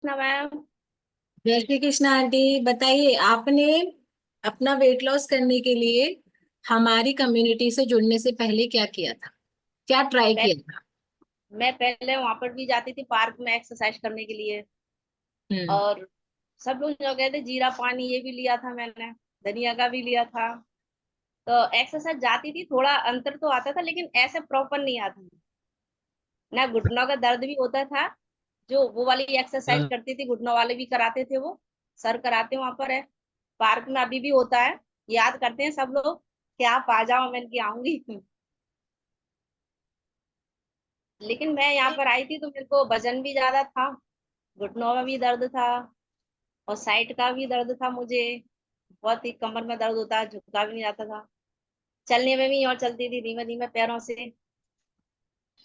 Krishna ma'am. जय Shri Krishna aunty. बताइए, आपने अपना वेट लॉस करने के लिए हमारी कम्युनिटी से जुड़ने से पहले क्या किया था? क्या ट्राई पहले किया था? मैं पहले वहां पर भी जाती थी पार्क में एक्सरसाइज करने के लिए। हम्म। और सब लोग जो कहते जीरा पानी ये भी लिया था मैंने, धनिया का भी लिया था। तो एक्सरसाइज जाती थी, थोड़ा अंतर तो आता था लेकिन ऐसे प्रॉपर नहीं आता था। ना घुटनों का दर्द भी होता था। जो वो वाली एक्सरसाइज करती थी घुटनों वाले भी कराते थे वो। सर कराते वहां पर है। पार्क में अभी भी होता है। याद करते हैं सब लोग कि आप आ जाओ, मैं की आऊंगी। लेकिन मैं यहाँ पर आई थी तो मेरे को वजन भी ज्यादा था। घुटनों में भी दर्द था। और साइड का भी दर्द था मुझे। बहुत ही कमर में दर्द होता है, झुका भी नहीं जाता था। चलने में भी और चलती थी धीमे धीमे पैरों से।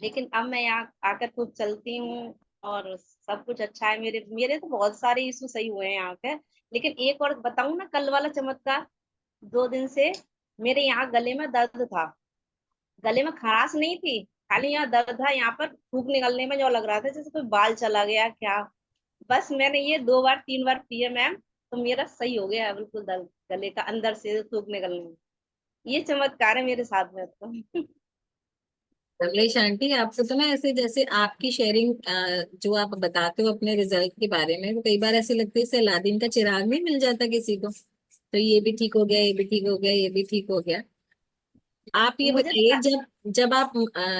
लेकिन अब मैं यहाँ आकर खूब चलती हूँ। और सब कुछ अच्छा है, मेरे मेरे तो बहुत सारे इशू सही हुए हैं यहाँ पे। लेकिन एक और बताऊं ना, कल वाला चमत्कार। 2 दिन से मेरे यहाँ गले में दर्द था। गले में खराश नहीं थी, खाली यहाँ दर्द था, यहाँ पर थूक निकलने में जो लग रहा था जैसे कोई बाल चला गया क्या। बस मैंने ये 2 बार 3 बार पिए मैम, तो मेरा सही हो गया है बिल्कुल दर्द गले का अंदर से थूक निकलने में। ये चमत्कार है मेरे साथ में तो। कमलेश आंटी, आपको तो ना ऐसे जैसे आपकी शेयरिंग जो आप बताते हो अपने रिजल्ट के बारे में, तो कई बार ऐसे लगता है जैसे अलादीन का चिराग नहीं मिल जाता किसी को, तो ये भी ठीक हो गया, ये भी ठीक हो गया, ये भी ठीक हो गया। आप ये मुझे बताइए,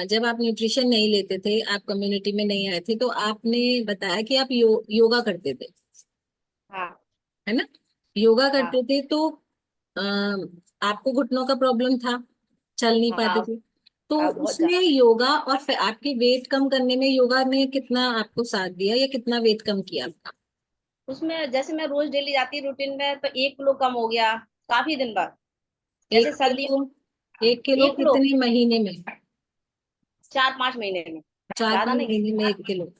जब आप न्यूट्रिशन नहीं लेते थे, आप कम्युनिटी में नहीं आए थे, तो आपने बताया कि आप योगा करते थे, हाँ। है ना? योगा हाँ। करते थे तो आ, आपको घुटनों का प्रॉब्लम था, चल नहीं पाते हाँ। थे। तो हाँ, बहुत उसमें ज्यादा। योगा और फिर आपकी वेट कम करने में योगा ने कितना आपको साथ दिया, या कितना वेट कम किया आपका? उसमें जैसे मैं रोज डेली जाती रूटीन में तो 1 किलो कम हो गया काफी दिन बाद। जैसे एक सर्दी। किलो हाँ, 1 किलो 1 किलो कितने महीने में? 4-5 महीने में। चार ज्यादा पांच नहीं। महीने में 1 किलो?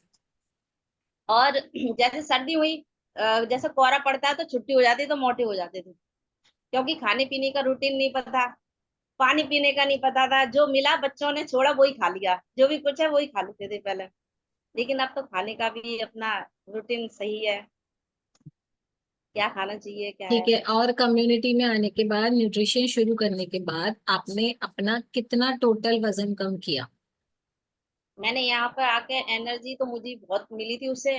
और जैसे सर्दी हुई, जैसे कोहरा पड़ता है तो छुट्टी हो जाती है तो मोटे हो जाते थे। क्योंकि खाने पीने का रूटीन नहीं पता, पानी पीने का नहीं पता था, जो मिला बच्चों ने छोड़ा वही खा लिया, जो भी कुछ है वही खा लेते थे पहले। लेकिन अब तो खाने का भी अपना रूटीन सही है, क्या खाना चाहिए क्या ठीक है। है। और कम्युनिटी में आने के बाद, न्यूट्रिशन शुरू करने के बाद, आपने अपना कितना टोटल वजन कम किया? मैंने यहाँ पर आके एनर्जी तो मुझे बहुत मिली थी उससे।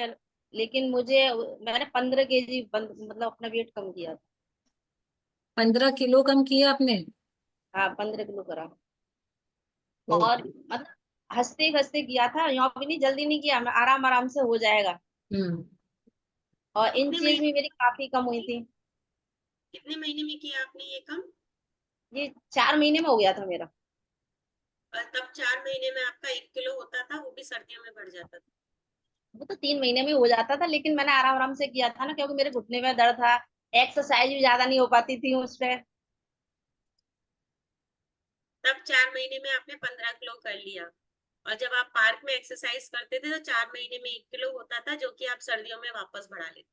लेकिन मुझे मैंने 15 केजी मतलब अपना वेट कम किया था। 15 किलो कम किया आपने? हाँ, 15 किलो करा। और ओके। मतलब हंसते हंसते किया था, यहाँ भी नहीं, जल्दी नहीं किया, मैं आराम आराम से हो जाएगा। हम्म। और इन कितने चीज भी मेरी महीने काफी कम हुई थी। कितने महीने में किया आपने ये काम? ये 4 महीने में हो गया था मेरा। और तब 4 महीने में आपका 1 किलो होता था, वो भी सर्दियों में बढ़ जाता था। वो तो 3 महीने में हो जाता था, लेकिन मैंने आराम आराम से किया था ना, क्योंकि मेरे घुटने में दर्द था। एक्सरसाइज भी ज्यादा नहीं हो पाती थी उस पे। तब 4 महीने में आपने 15 किलो कर लिया। और जब आप पार्क में एक्सरसाइज करते थे तो 4 महीने में 1 किलो होता था, जो कि आप सर्दियों में वापस बढ़ा लेते।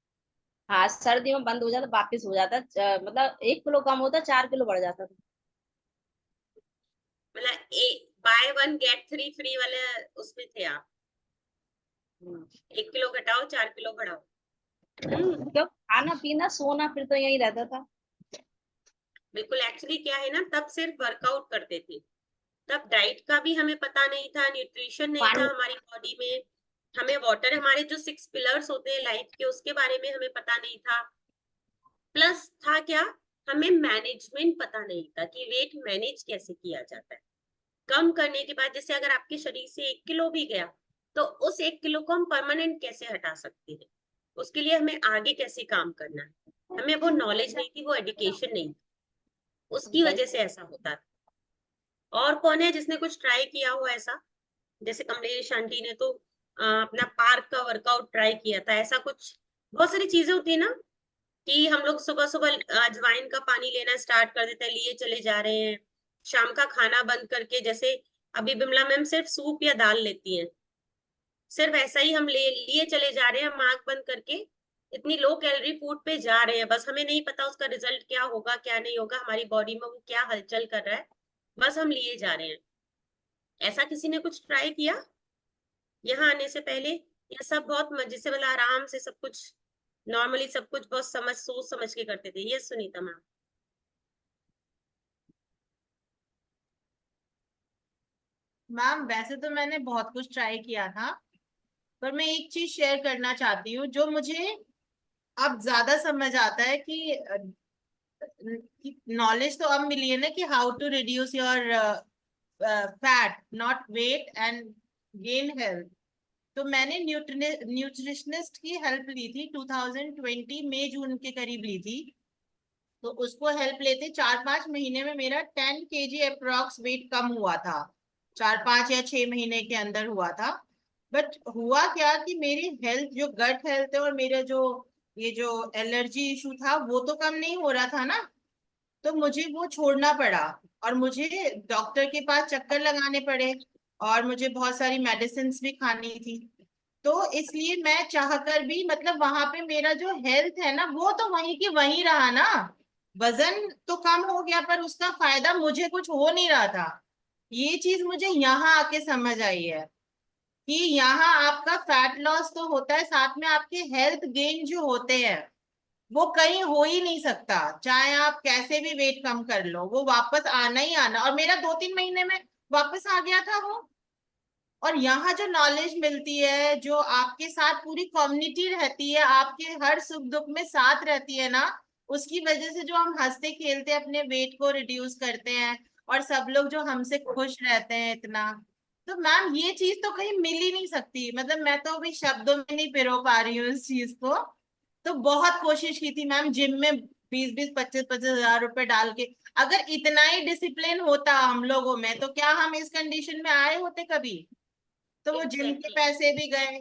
हाँ, सर्दी में बंद हो जाता वापिस हो जाता, मतलब 1 किलो कम होता 4 किलो बढ़ जाता था। मतलब by one get three free वाले उसमें थे आप। हम्म। 1 किलो घटाओ, 4 किलो बढ़ाओ। क्यों, खाना पीना सोना फिर तो यही रहता था। बिल्कुल, एक्चुअली क्या है ना, तब सिर्फ वर्कआउट करते थे। तब डाइट का भी हमें पता नहीं था, न्यूट्रिशन नहीं था पानी। हमारी बॉडी में। हमें वाटर, हमारे जो 6 पिलर्स होते हैं लाइफ के, उसके बारे में हमें पता नहीं था। प्लस था क्या, हमें मैनेजमेंट पता नहीं था कि वेट मैनेज कैसे किया जाता है। कम करने के बाद जैसे अगर आपके शरीर से 1 किलो भी गया, तो उस 1 किलो को हम परमानेंट कैसे हटा सकते हैं, उसके लिए हमें आगे कैसे काम करना है, हमें वो नॉलेज नहीं थी, वो एजुकेशन नहीं थी। उसकी वजह से ऐसा होता था। और कौन है जिसने कुछ ट्राई किया हो ऐसा? जैसे कमलेश आंटी ने तो अपना पार्क का वर्कआउट ट्राई किया था, ऐसा कुछ। बहुत सारी चीजें होती है ना, कि हम लोग सुबह सुबह अजवाइन का पानी लेना स्टार्ट कर देते हैं, लिए चले जा रहे हैं। शाम का खाना बंद करके, जैसे अभी बिमला मैम सिर्फ सूप या दाल लेती हैं, सिर्फ ऐसा ही हम ले लिए चले जा रहे हैं आंख बंद करके। इतनी लो कैलोरी फूड पे जा रहे हैं, बस हमें नहीं पता उसका रिजल्ट क्या होगा क्या नहीं होगा, हमारी बॉडी में वो क्या हलचल कर रहा है, बस हम लिए जा रहे हैं। ऐसा किसी ने कुछ ट्राई किया यहाँ आने से पहले, ये सब बहुत मजे से, मतलब आराम से सब कुछ, नॉर्मली सब कुछ बहुत सोच समझ के करते थे। ये सुनीता मैम। मैम वैसे तो मैंने बहुत कुछ ट्राई किया था, पर मैं एक चीज शेयर करना चाहती हूँ जो मुझे अब ज्यादा समझ आता है कि नॉलेज तो अब मिली है ना कि how to reduce your fat not weight and gain health. तो मैंने न्यूट्रिशनिस्ट की हेल्प ली थी 2020 मई जून के करीब ली थी। तो उसको हेल्प लेते 4-5 महीने में मेरा 10 kg अप्रोक्स वेट कम हुआ था, 4-5 या 6 महीने के अंदर हुआ था। बट हुआ क्या कि मेरी हेल्थ जो गट हेल्थ है और मेरा जो ये जो एलर्जी इशू था वो तो कम नहीं हो रहा था ना। तो मुझे वो छोड़ना पड़ा और मुझे डॉक्टर के पास चक्कर लगाने पड़े और मुझे बहुत सारी मेडिसिन भी खानी थी। तो इसलिए मैं चाहकर भी मतलब वहां पे मेरा जो हेल्थ है ना वो तो वहीं की वहीं रहा ना। वजन तो कम हो गया पर उसका फायदा मुझे कुछ हो नहीं रहा था। ये चीज मुझे यहाँ आके समझ आई है कि यहाँ आपका फैट लॉस तो होता है, साथ में आपके हेल्थ गेन जो होते हैं वो कहीं हो ही नहीं सकता। चाहे आप कैसे भी वेट कम कर लो वो वापस आना ही आना, और मेरा 2-3 महीने में वापस आ गया था वो। और यहाँ जो नॉलेज मिलती है, जो आपके साथ पूरी कम्युनिटी रहती है, आपके हर सुख दुख में साथ रहती है ना, उसकी वजह से जो हम हंसते खेलते अपने वेट को रिड्यूस करते हैं और सब लोग जो हमसे खुश रहते हैं इतना। तो मैम ये चीज तो कहीं मिल ही नहीं सकती, मतलब मैं तो अभी शब्दों में नहीं पिरो पा रही हूँ इस चीज को। तो बहुत कोशिश की थी मैम, जिम में 20-20 25-25 हजार रुपए डाल के। अगर इतना ही डिसिप्लिन होता हम लोगों में तो क्या हम इस कंडीशन में आए होते कभी? तो वो जिम के एग्जैक्टली। पैसे भी गए,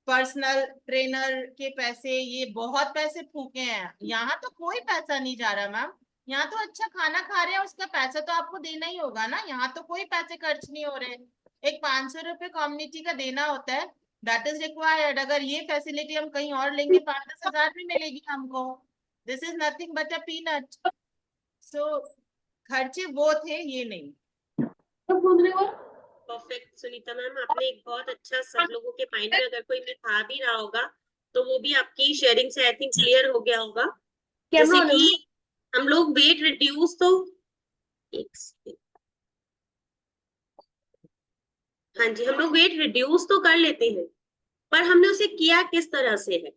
पर्सनल ट्रेनर के पैसे, ये बहुत पैसे फूके हैं। यहाँ तो कोई पैसा नहीं जा रहा मैम। यहाँ तो अच्छा खाना खा रहे हैं उसका पैसा तो आपको देना ही होगा ना, यहाँ तो कोई पैसे खर्च नहीं हो रहे। एक 500 रुपये कम्युनिटी का देना होता है, दैट इज रिक्वायर्ड। अगर ये फैसिलिटी हम कहीं और लेंगे 5-10 हजार में मिलेगी हमको। This is nothing but a peanut. So खर्चे वो थे, ये नहीं। परफेक्ट सुनीता मैम, आपने एक बहुत अच्छा, सब लोगों के माइंड में अगर कोई मिथ आ भी रहा होगा तो वो भी आपकी शेयरिंग से आई थिंक क्लियर हो गया होगा। जैसे कि हम लोग वेट रिड्यूस तो एक second। हाँ जी, हम लोग वेट रिड्यूस तो कर लेते हैं, पर हमने उसे किया किस तरह से है?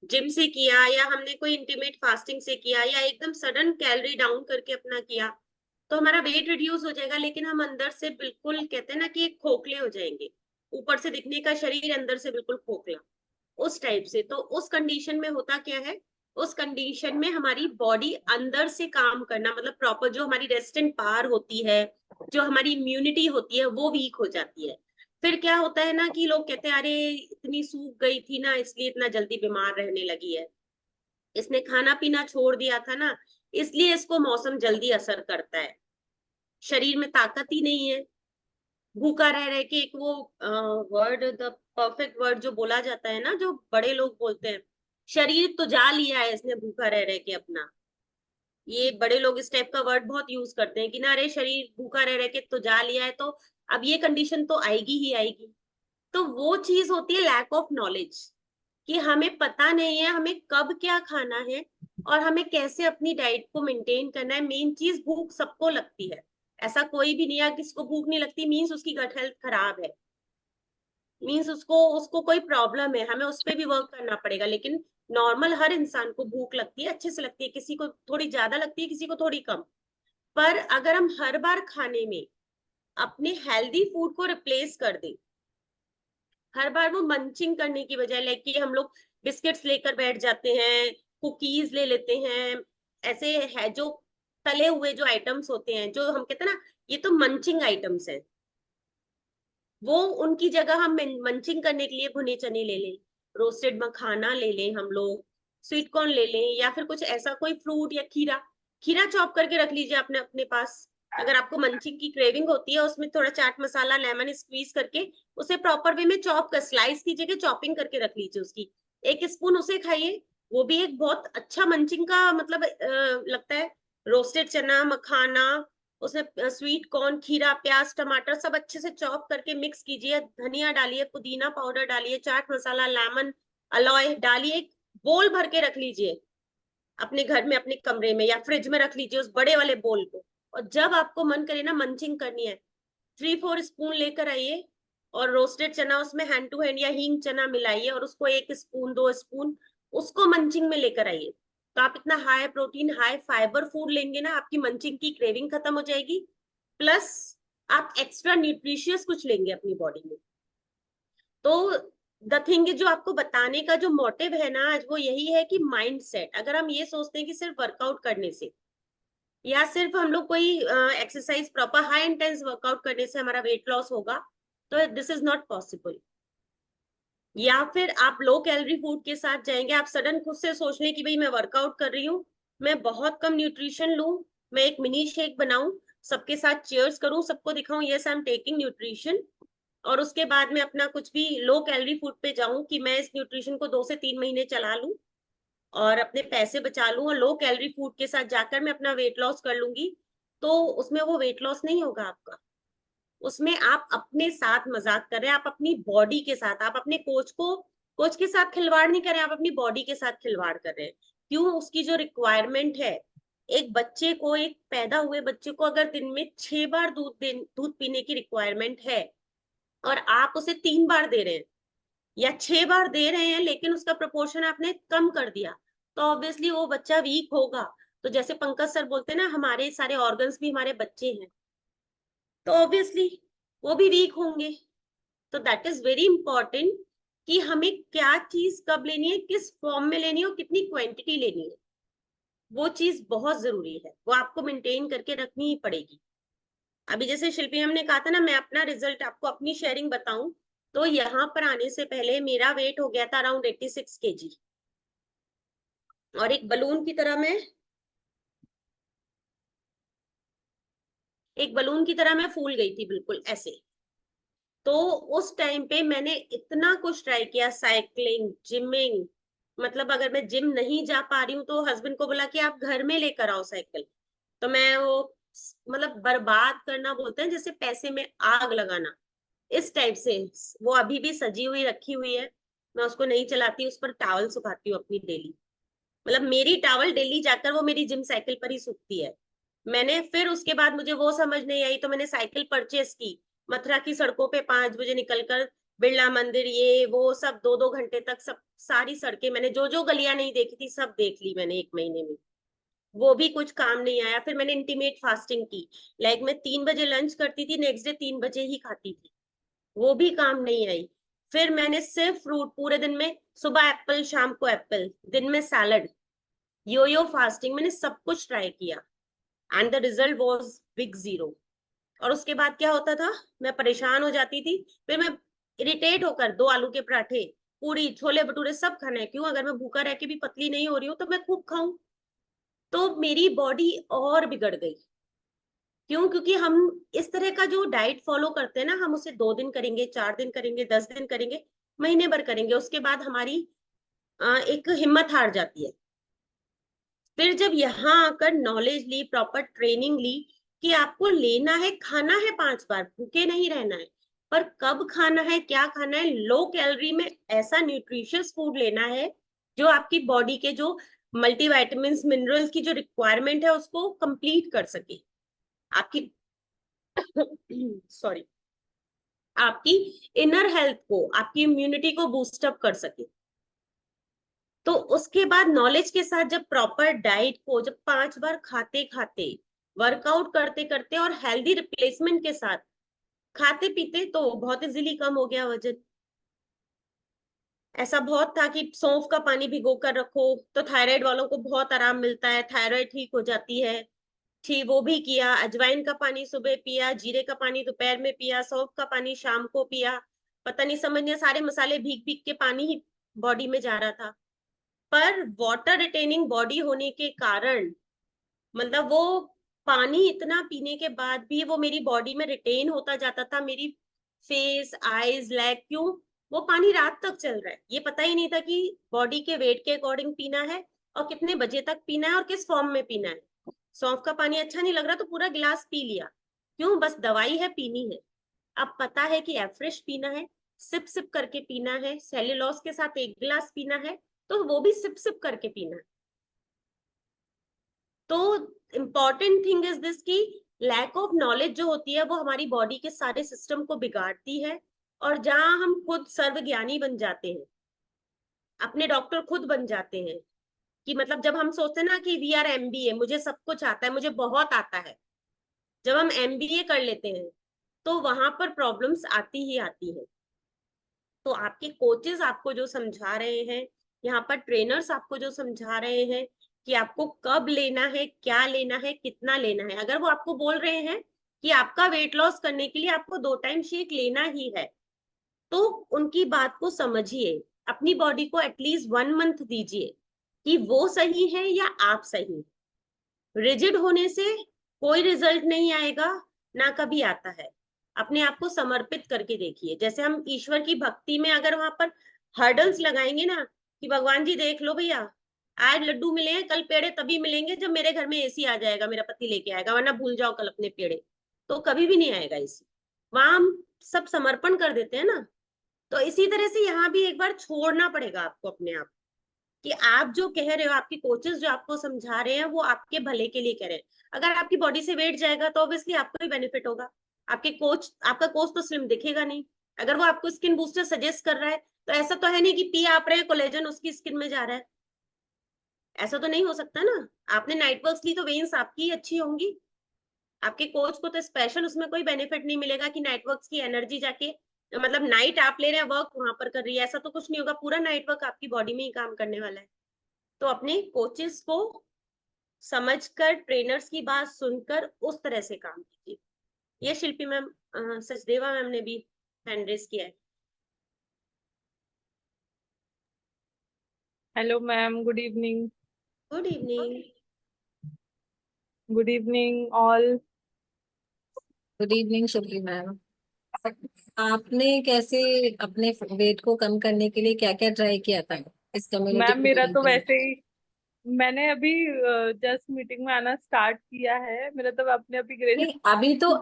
जिम से किया, या हमने कोई इंटीमेट फास्टिंग से किया, या एकदम सडन कैलोरी डाउन करके अपना किया तो हमारा वेट रिड्यूस हो जाएगा, लेकिन हम अंदर से बिल्कुल, कहते हैं ना कि खोखले हो जाएंगे। ऊपर से दिखने का शरीर, अंदर से बिल्कुल खोखला, उस टाइप से। तो उस कंडीशन में होता क्या है, उस कंडीशन में हमारी बॉडी अंदर से काम करना, मतलब प्रॉपर जो हमारी रेजिस्टेंट पावर होती है, जो हमारी इम्यूनिटी होती है, वो वीक हो जाती है। फिर क्या होता है ना कि लोग कहते हैं अरे इतनी सूख गई थी ना इसलिए इतना जल्दी बीमार रहने लगी है, इसने खाना पीना छोड़ दिया था ना इसलिए इसको मौसम जल्दी असर करता है, शरीर में ताकत ही नहीं है। भूखा रह रह के, एक वो वर्ड, द परफेक्ट वर्ड जो बोला जाता है ना, जो बड़े लोग बोलते हैं, शरीर तो जा लिया है इसने भूखा रह रह के अपना। ये बड़े लोग इस टाइप का वर्ड बहुत यूज करते हैं कि ना अरे शरीर भूखा रह रह के तो जा लिया है, तो अब ये कंडीशन तो आएगी ही आएगी। तो वो चीज होती है लैक ऑफ नॉलेज, कि हमें पता नहीं है हमें कब क्या खाना है और हमें कैसे अपनी डाइट को मेंटेन करना है। मेन चीज, भूख सबको लगती है, ऐसा कोई भी नहीं है किसको भूख नहीं लगती मीन्स उसकी गट हेल्थ खराब है, मीन्स उसको उसको कोई प्रॉब्लम है, हमें उस पर भी वर्क करना पड़ेगा। लेकिन नॉर्मल हर इंसान को भूख लगती है, अच्छे से लगती है, किसी को थोड़ी ज्यादा लगती है, किसी को थोड़ी कम। पर अगर हम हर बार खाने में अपने हेल्दी फूड को रिप्लेस कर दें, हर बार वो मंचिंग करने की बजाय, लाइक कि हम लोग बिस्किट्स लेकर बैठ जाते हैं, कुकीज ले लेते हैं, ऐसे है जो तले हुए जो आइटम्स होते हैं, जो हम कहते हैं ना ये तो मंचिंग आइटम्स है, वो उनकी जगह हम मंचिंग करने के लिए भुने चने ले लें, रोस्टेड मखाना ले लें, हम लोग स्वीट कॉर्न ले लें, या फिर कुछ ऐसा कोई फ्रूट या खीरा, खीरा चॉप करके रख लीजिए अपने अपने पास। अगर आपको मंचिंग की क्रेविंग होती है, उसमें थोड़ा चाट मसाला लेमन स्क्वीज करके उसे प्रॉपर वे में चॉप कर, स्लाइस की जगह चॉपिंग करके रख लीजिए उसकी, 1 स्पून उसे खाइए। वो भी एक बहुत अच्छा मंचिंग का मतलब लगता है। रोस्टेड चना, मखाना, उसमें स्वीट कॉर्न, खीरा, प्याज, टमाटर सब अच्छे से चॉप करके मिक्स कीजिए, धनिया डालिए, पुदीना पाउडर डालिए, चाट मसाला, लेमन, अलोय डालिए, एक बोल भर के रख लीजिए अपने घर में, अपने कमरे में या फ्रिज में रख लीजिए उस बड़े वाले बोल को। और जब आपको मन करे ना मंचिंग करनी है, 3-4 स्पून लेकर आइए और रोस्टेड चना उसमें हैंड टू हैंड या हींग चना मिलाइए और उसको 1 स्पून 2 स्पून उसको मंचिंग में लेकर आइए। तो आप इतना high protein high fibre food लेंगे ना, आपकी मंचिंग की क्रेविंग खत्म हो जाएगी, प्लस आप एक्स्ट्रा न्यूट्रिशियस कुछ लेंगे अपनी बॉडी में। तो द थिंग जो आपको बताने का जो मोटिव है ना आज, वो यही है कि माइंड सेट, अगर हम ये सोचते हैं कि सिर्फ वर्कआउट करने से या सिर्फ हम लोग कोई exercise proper high intense workout करने से हमारा वेट लॉस होगा, तो दिस इज नॉट पॉसिबल। या फिर आप लो कैलोरी फूड के साथ जाएंगे, आप सडन खुद से सोच लें कि भाई मैं वर्कआउट कर रही हूँ, मैं बहुत कम न्यूट्रिशन लूं, मैं एक मिनी शेक बनाऊं, सबके साथ चीयर्स करूं, सबको दिखाऊं yes I am taking nutrition, और उसके बाद में अपना कुछ भी लो कैलोरी फूड पे जाऊं कि मैं इस न्यूट्रिशन को 2 से 3 महीने चला लूं और अपने पैसे बचा लूं और लो कैलोरी फूड के साथ जाकर मैं अपना वेट लॉस कर लूंगी, तो उसमें वो वेट लॉस नहीं होगा आपका। उसमें आप अपने साथ मजाक कर रहे हैं, आप अपनी बॉडी के साथ, आप अपने कोच के साथ खिलवाड़ नहीं कर रहे हैं, आप अपनी बॉडी के साथ खिलवाड़ कर रहे हैं। क्यों? उसकी जो रिक्वायरमेंट है, एक बच्चे को, एक पैदा हुए बच्चे को अगर दिन में 6 बार दूध पीने की रिक्वायरमेंट है और आप उसे 3 बार दे रहे हैं या 6 बार दे रहे हैं, लेकिन उसका प्रोपोर्शन आपने कम कर दिया, तो ऑब्वियसली वो बच्चा वीक होगा। तो जैसे पंकज सर बोलते हैं ना, हमारे सारे ऑर्गन्स भी हमारे बच्चे हैं, तो ऑब्वियसली वो भी वीक होंगे। तो दैट इज वेरी इंपॉर्टेंट कि हमें क्या चीज कब लेनी है, किस फॉर्म में लेनी है और कितनी क्वांटिटी लेनी है, वो चीज बहुत जरूरी है, वो आपको मेंटेन करके रखनी ही पड़ेगी। अभी जैसे शिल्पी मैम ने कहा था ना, मैं अपना रिजल्ट आपको अपनी शेयरिंग बताऊं, तो यहाँ पर आने से पहले मेरा वेट हो गया था अराउंड 86 kg, और एक बलून की तरह मैं फूल गई थी बिल्कुल ऐसे। तो उस टाइम पे मैंने इतना कुछ ट्राई किया, साइकिलिंग, जिमिंग, मतलब अगर मैं जिम नहीं जा पा रही हूँ तो हस्बैंड को बोला कि आप घर में लेकर आओ साइकिल। तो मैं वो मतलब बर्बाद करना बोलते हैं जैसे पैसे में आग लगाना, इस टाइप से। वो अभी भी सजी हुई रखी हुई है, मैं उसको नहीं चलाती, उस पर टावल सुखाती हूँ अपनी डेली, मतलब मेरी टावल डेली जाकर वो मेरी जिम साइकिल पर ही सूखती है। मैंने फिर उसके बाद मुझे वो समझ नहीं आई, तो मैंने साइकिल परचेस की, मथुरा की सड़कों पे 5 बजे निकलकर बिरला मंदिर ये वो सब 2-2 घंटे तक सब सारी सड़कें मैंने जो जो गलियां नहीं देखी थी सब देख ली मैंने 1 महीने में, वो भी कुछ काम नहीं आया। फिर मैंने इंटीमेट फास्टिंग की, लाइक मैं 3 बजे लंच करती थी, नेक्स्ट डे 3 बजे ही खाती थी, वो भी काम नहीं आई। फिर मैंने सिर्फ फ्रूट पूरे दिन में, सुबह एप्पल शाम को एप्पल, दिन में सैलड, यो फास्टिंग, मैंने सब कुछ ट्राई किया and the result was big zero. और उसके बाद क्या होता था, मैं परेशान हो जाती थी, फिर मैं इरिटेट होकर 2 आलू के पराठे, पूरी, छोले भटूरे सब खाना है, क्यों? अगर मैं भूखा रह के भी पतली नहीं हो रही हूँ तो मैं खूब खाऊं। तो मेरी बॉडी और बिगड़ गई। क्यों? क्योंकि हम इस तरह का जो डाइट फॉलो करते हैं ना, हम उसे 2 दिन करेंगे, 4 दिन करेंगे, 10 दिन करेंगे, महीने भर करेंगे, उसके बाद हमारी एक हिम्मत हार जाती है। फिर जब यहाँ आकर नॉलेज ली, प्रॉपर ट्रेनिंग ली कि आपको लेना है, खाना है 5 बार, भूखे नहीं रहना है, पर कब खाना है, क्या खाना है, लो कैलोरी में ऐसा न्यूट्रिशियस फूड लेना है जो आपकी बॉडी के जो मल्टीविटामिन्स मिनरल्स की जो रिक्वायरमेंट है उसको कंप्लीट कर सके, आपकी सॉरी आपकी इनर हेल्थ को, आपकी इम्यूनिटी को बूस्टअप कर सके। तो उसके बाद नॉलेज के साथ जब प्रॉपर डाइट को जब 5 बार खाते खाते, वर्कआउट करते करते और हेल्दी रिप्लेसमेंट के साथ खाते पीते, तो बहुत इजीली कम हो गया वजन। ऐसा बहुत था कि सौंफ का पानी भिगो कर रखो तो थायराइड वालों को बहुत आराम मिलता है, थायराइड ठीक हो जाती है, ठीक वो भी किया। अजवाइन का पानी सुबह पिया, जीरे का पानी दोपहर में पिया, सौंफ का पानी शाम को पिया, पता नहीं समझ नहीं, सारे मसाले भीग भीग के पानी ही बॉडी में जा रहा था। पर वाटर रिटेनिंग बॉडी होने के कारण, मतलब वो पानी इतना पीने के बाद भी वो मेरी बॉडी में रिटेन होता जाता था, मेरी फेस, आईज, लेग, क्यों? वो पानी रात तक चल रहा है, ये पता ही नहीं था कि बॉडी के वेट के अकॉर्डिंग पीना है और कितने बजे तक पीना है और किस फॉर्म में पीना है। सौंफ का पानी अच्छा नहीं लग रहा तो पूरा गिलास पी लिया, क्यों? बस दवाई है, पीनी है। अब पता है कि एफ्रेश पीना है, सिप सिप करके पीना है, सेल्यूलोज के साथ 1 गिलास पीना है, तो वो भी सिप सिप करके पीना है। तो इम्पॉर्टेंट थिंग इज दिस की लैक ऑफ नॉलेज जो होती है वो हमारी बॉडी के सारे सिस्टम को बिगाड़ती है, और जहां हम खुद सर्वज्ञानी बन जाते हैं, अपने डॉक्टर खुद बन जाते हैं, कि मतलब जब हम सोचते हैं ना कि वी आर एमबीए, मुझे सब कुछ आता है, मुझे बहुत आता है, जब हम एमबीए कर लेते हैं तो वहां पर प्रॉब्लम्स आती ही आती है। तो आपके कोचेस आपको जो समझा रहे हैं, यहाँ पर ट्रेनर्स आपको जो समझा रहे हैं कि आपको कब लेना है, क्या लेना है, कितना लेना है, अगर वो आपको बोल रहे हैं कि आपका वेट लॉस करने के लिए आपको 2 टाइम शेक लेना ही है, तो उनकी बात को समझिए, अपनी बॉडी को एटलीस्ट 1 मंथ दीजिए कि वो सही है या आप सही। रिजिड होने से कोई रिजल्ट नहीं आएगा, ना कभी आता है। अपने आप को समर्पित करके देखिए, जैसे हम ईश्वर की भक्ति में अगर वहां पर हर्डल्स लगाएंगे ना कि भगवान जी देख लो भैया, आज लड्डू मिले हैं, कल पेड़े तभी मिलेंगे जब मेरे घर में एसी आ जाएगा, मेरा पति लेके आएगा, वरना भूल जाओ कल अपने पेड़े, तो कभी भी नहीं आएगा एसी। वहां हम सब समर्पण कर देते हैं ना, तो इसी तरह से यहाँ भी एक बार छोड़ना पड़ेगा आपको अपने आप, कि आप जो कह रहे हो, आपके कोचेस जो आपको समझा रहे हैं वो आपके भले के लिए कह रहे हैं। अगर आपकी बॉडी से वेट जाएगा तो ऑब्वियसली आपको ही बेनिफिट होगा, आपका कोच तो स्लिम दिखेगा नहीं। अगर वो आपको स्किन बूस्टर सजेस्ट कर रहा है तो ऐसा तो है नहीं कि पी आप रहे हैं कोलेजन उसकी स्किन में जा रहा है, ऐसा तो नहीं हो सकता ना। आपने नाइट वर्क्स ली तो वेन्स आपकी ही अच्छी होंगी, आपके कोच को तो स्पेशल उसमें कोई बेनिफिट नहीं मिलेगा कि नाइट वर्क्स की एनर्जी जाके, मतलब नाइट आप ले रहे हैं वर्क वहां पर कर रही है, ऐसा तो कुछ नहीं होगा, पूरा नाइट वर्क आपकी बॉडी में ही काम करने वाला है। तो अपने कोचेस को समझकर, ट्रेनर्स की बात सुनकर उस तरह से काम कीजिए। ये शिल्पी मैम, सचदेवा मैम ने भी हैंड रेस किया है। Hello ma'am, good evening. Good evening. Good evening all. Good evening Shukli ma'am. आपने कैसे अपने वेट को कम करने के लिए क्या क्या ट्राई किया था इस कम्युनिटी मैम को मेरा ज्वाइन तो करने वैसे ही, मैंने अभी जस्ट मीटिंग में आना स्टार्ट किया है। मेरा तो अपने अभी नहीं, ग्रेजुएट।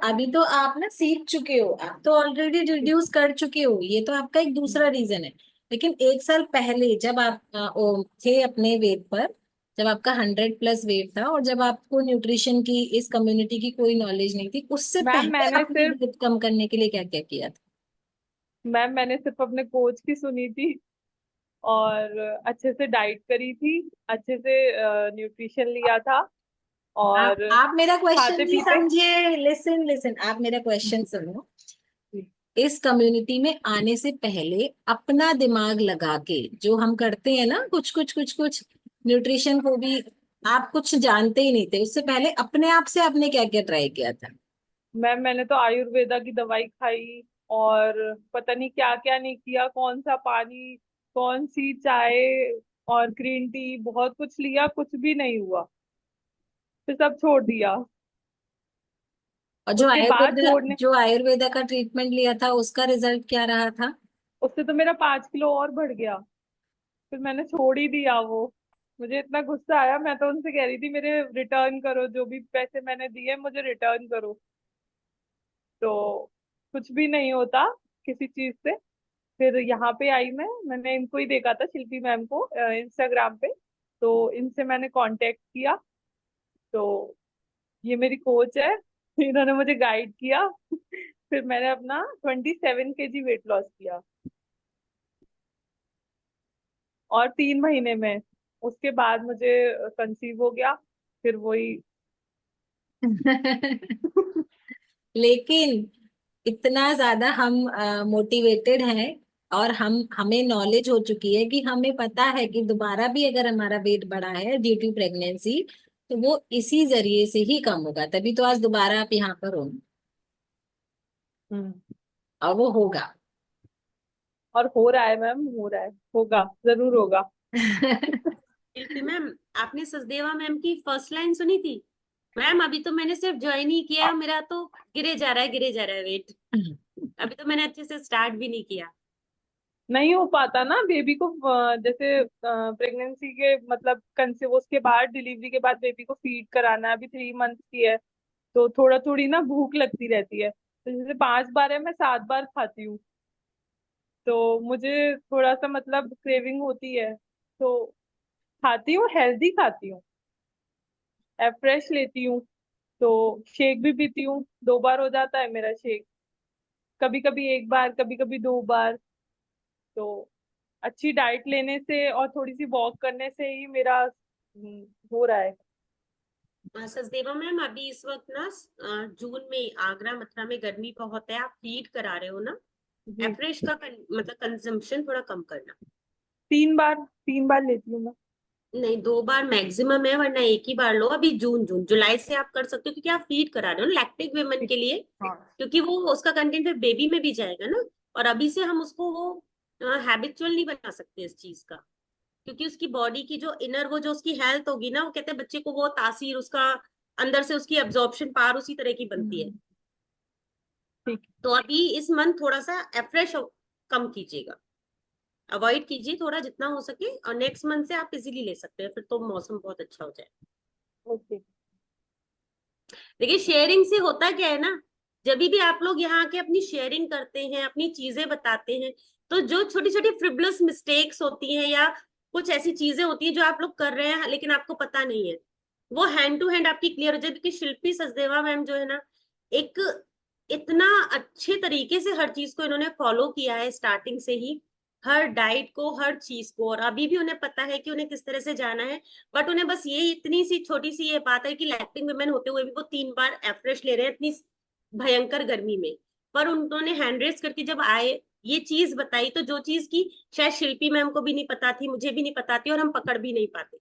अभी तो आप ना सीख चुके हो, आप तो ऑलरेडी रिड्यूस कर चुके हो, ये तो आपका एक दूसरा रीजन है। लेकिन 1 साल पहले जब आप थे अपने वेट पर, जब आपका 100+ वेट था और जब आपको न्यूट्रिशन की, इस कम्युनिटी की कोई नॉलेज नहीं थी, उससे मैम पहले मैंने आपने सिर्फ वेट कम करने के लिए क्या क्या किया था? मैम मैंने सिर्फ अपने कोच की सुनी थी, और अच्छे से डाइट करी थी, अच्छे से न्यूट्रिशन लिया था, और आप मेरा क्वेश्चन खाते नहीं पीते। समझे, लिसन लिसन, आप मेरा क्वेश्चन सुनो। इस कम्युनिटी में आने से पहले अपना दिमाग लगा के जो हम करते हैं ना, कुछ कुछ कुछ कुछ न्यूट्रिशन को भी आप कुछ जानते ही नहीं थे, उससे पहले अपने आप से आपने क्या क्या ट्राई किया था? मैम मैंने तो आयुर्वेदा की दवाई खाई, और पता नहीं क्या क्या नहीं किया, कौन सा पानी, कौन सी चाय, और ग्रीन टी, बहुत कुछ लिया, कुछ भी नहीं हुआ, फिर सब छोड़ दिया। और उसके बाद छोड़ने, जो आयुर्वेदा का ट्रीटमेंट लिया था उसका रिजल्ट क्या रहा था? उससे तो मेरा 5 किलो और बढ़ गया, फिर मैंने छोड़ ही दिया वो। मुझे इतना गुस्सा आया, मैं तो उनसे कह रही थी मेरे रिटर्न करो, जो भी पैसे मैंने दिए मुझे रिटर्न करो। तो कुछ भी नहीं होता किसी चीज से। फिर यहाँ पे आई मैंने इनको ही देखा था, शिल्पी मैम को इंस्टाग्राम पे, तो इनसे मैंने कांटेक्ट किया। तो ये मेरी कोच है, इन्होंने मुझे गाइड किया। फिर मैंने अपना 27 kg वेट लॉस किया, और 3 महीने में। उसके बाद मुझे कंसीव हो गया, फिर वही। लेकिन इतना ज्यादा हम मोटिवेटेड हैं, और हमें नॉलेज हो चुकी है कि हमें पता है कि दोबारा भी अगर हमारा वेट बढ़ा है ड्यू टू प्रेगनेंसी, तो वो इसी जरिए से ही कम होगा, तभी तो आज दोबारा आप यहाँ पर हो, हम्म। और वो होगा। और हो रहा है मैम, हो रहा है, होगा, जरूर होगा। शिल्पी मैम, आपने सचदेवा मैम की फर्स्ट लाइन सुनी थी? मैम अभी तो मैंने सिर्फ ज्वाइन ही किया, मेरा तो गिरे जा रहा है वेट, अभी तो मैंने अच्छे से स्टार्ट भी नहीं किया। नहीं हो पाता ना बेबी को, जैसे प्रेगनेंसी के मतलब कंसीव उसके बाद डिलीवरी के बाद बेबी को फीड कराना है, अभी 3 मंथ की है, तो थोड़ा थोड़ी ना भूख लगती रहती है, तो जैसे 5 बार है मैं 7 बार खाती हूँ, तो मुझे थोड़ा सा मतलब क्रेविंग होती है, तो खाती हूँ, हेल्दी खाती हूँ, फ्रेश लेती हूँ, तो शेक भी पीती हूँ, 2 बार हो जाता है मेरा शेक, कभी कभी 1 बार, कभी कभी 2 बार। तो अच्छी डाइट लेने से और थोड़ी सी वॉक करने से ही मेरा हो रहा है। सचदेवा मैम, अभी इस वक्त ना जून में आगरा मथुरा में गर्मी बहुत है, आप फीड करा रहे हो ना, जी, एफ्रेश का मतलब कंजम्पशन थोड़ा कम करना। 3 बार लेती हूँ मैं। नहीं, 2 बार मैक्सिमम है, वरना एक ही बार लो। अभी जून जुलाई से आप कर सकते हो, क्योंकि आप फीड करा रहे हो लैक्टिक वुमेन के लिए, हाँ। क्योंकि वो उसका कंटेंट फिर बेबी में भी जाएगा ना। और अभी से हम उसको वो हैबिचुअल नहीं बना सकते इस चीज का, क्योंकि उसकी बॉडी की जो इनर वो जो उसकी हेल्थ होगी ना, वो कहते हैं बच्चे को वो तासीर उसका अंदर से उसकी एब्जॉर्प्शन पार उसी तरह की बनती है। ठीक। तो अभी इस मंथ थोड़ा सा एफ्रेश कम कीजिएगा, अवॉइड कीजिए थोड़ा जितना हो सके, और नेक्स्ट मंथ से आप इजीली ले सकते हैं, फिर तो मौसम बहुत अच्छा हो जाए। ओके। देखिए, शेयरिंग से होता क्या है ना, जब भी आप लोग यहाँ के अपनी शेयरिंग करते हैं, अपनी चीजें बताते हैं, तो जो छोटी छोटी फ्रिवलस मिस्टेक्स होती हैं या कुछ ऐसी चीजें होती हैं जो आप लोग कर रहे हैं लेकिन आपको पता नहीं है, वो हैंड टू हैंड आपकी क्लियर हो जाए। क्योंकि शिल्पी सचदेवा मैम जो है ना, एक इतना अच्छे तरीके से हर चीज को इन्होंने फॉलो किया है स्टार्टिंग से ही, हर डाइट को, हर चीज को, और अभी भी उन्हें पता है कि उन्हें किस तरह से जाना है। बट उन्हें बस ये इतनी सी छोटी सी ये बात है कि लैक्टिंग वुमेन होते हुए भी वो 3 बार एफ्रेश ले रहे हैं इतनी भयंकर गर्मी में। पर उन्होंने हैंड रेस करके जब आए, ये चीज बताई, तो जो चीज की शायद शिल्पी मैम को भी नहीं पता थी, मुझे भी नहीं पता थी, और हम पकड़ भी नहीं पाते।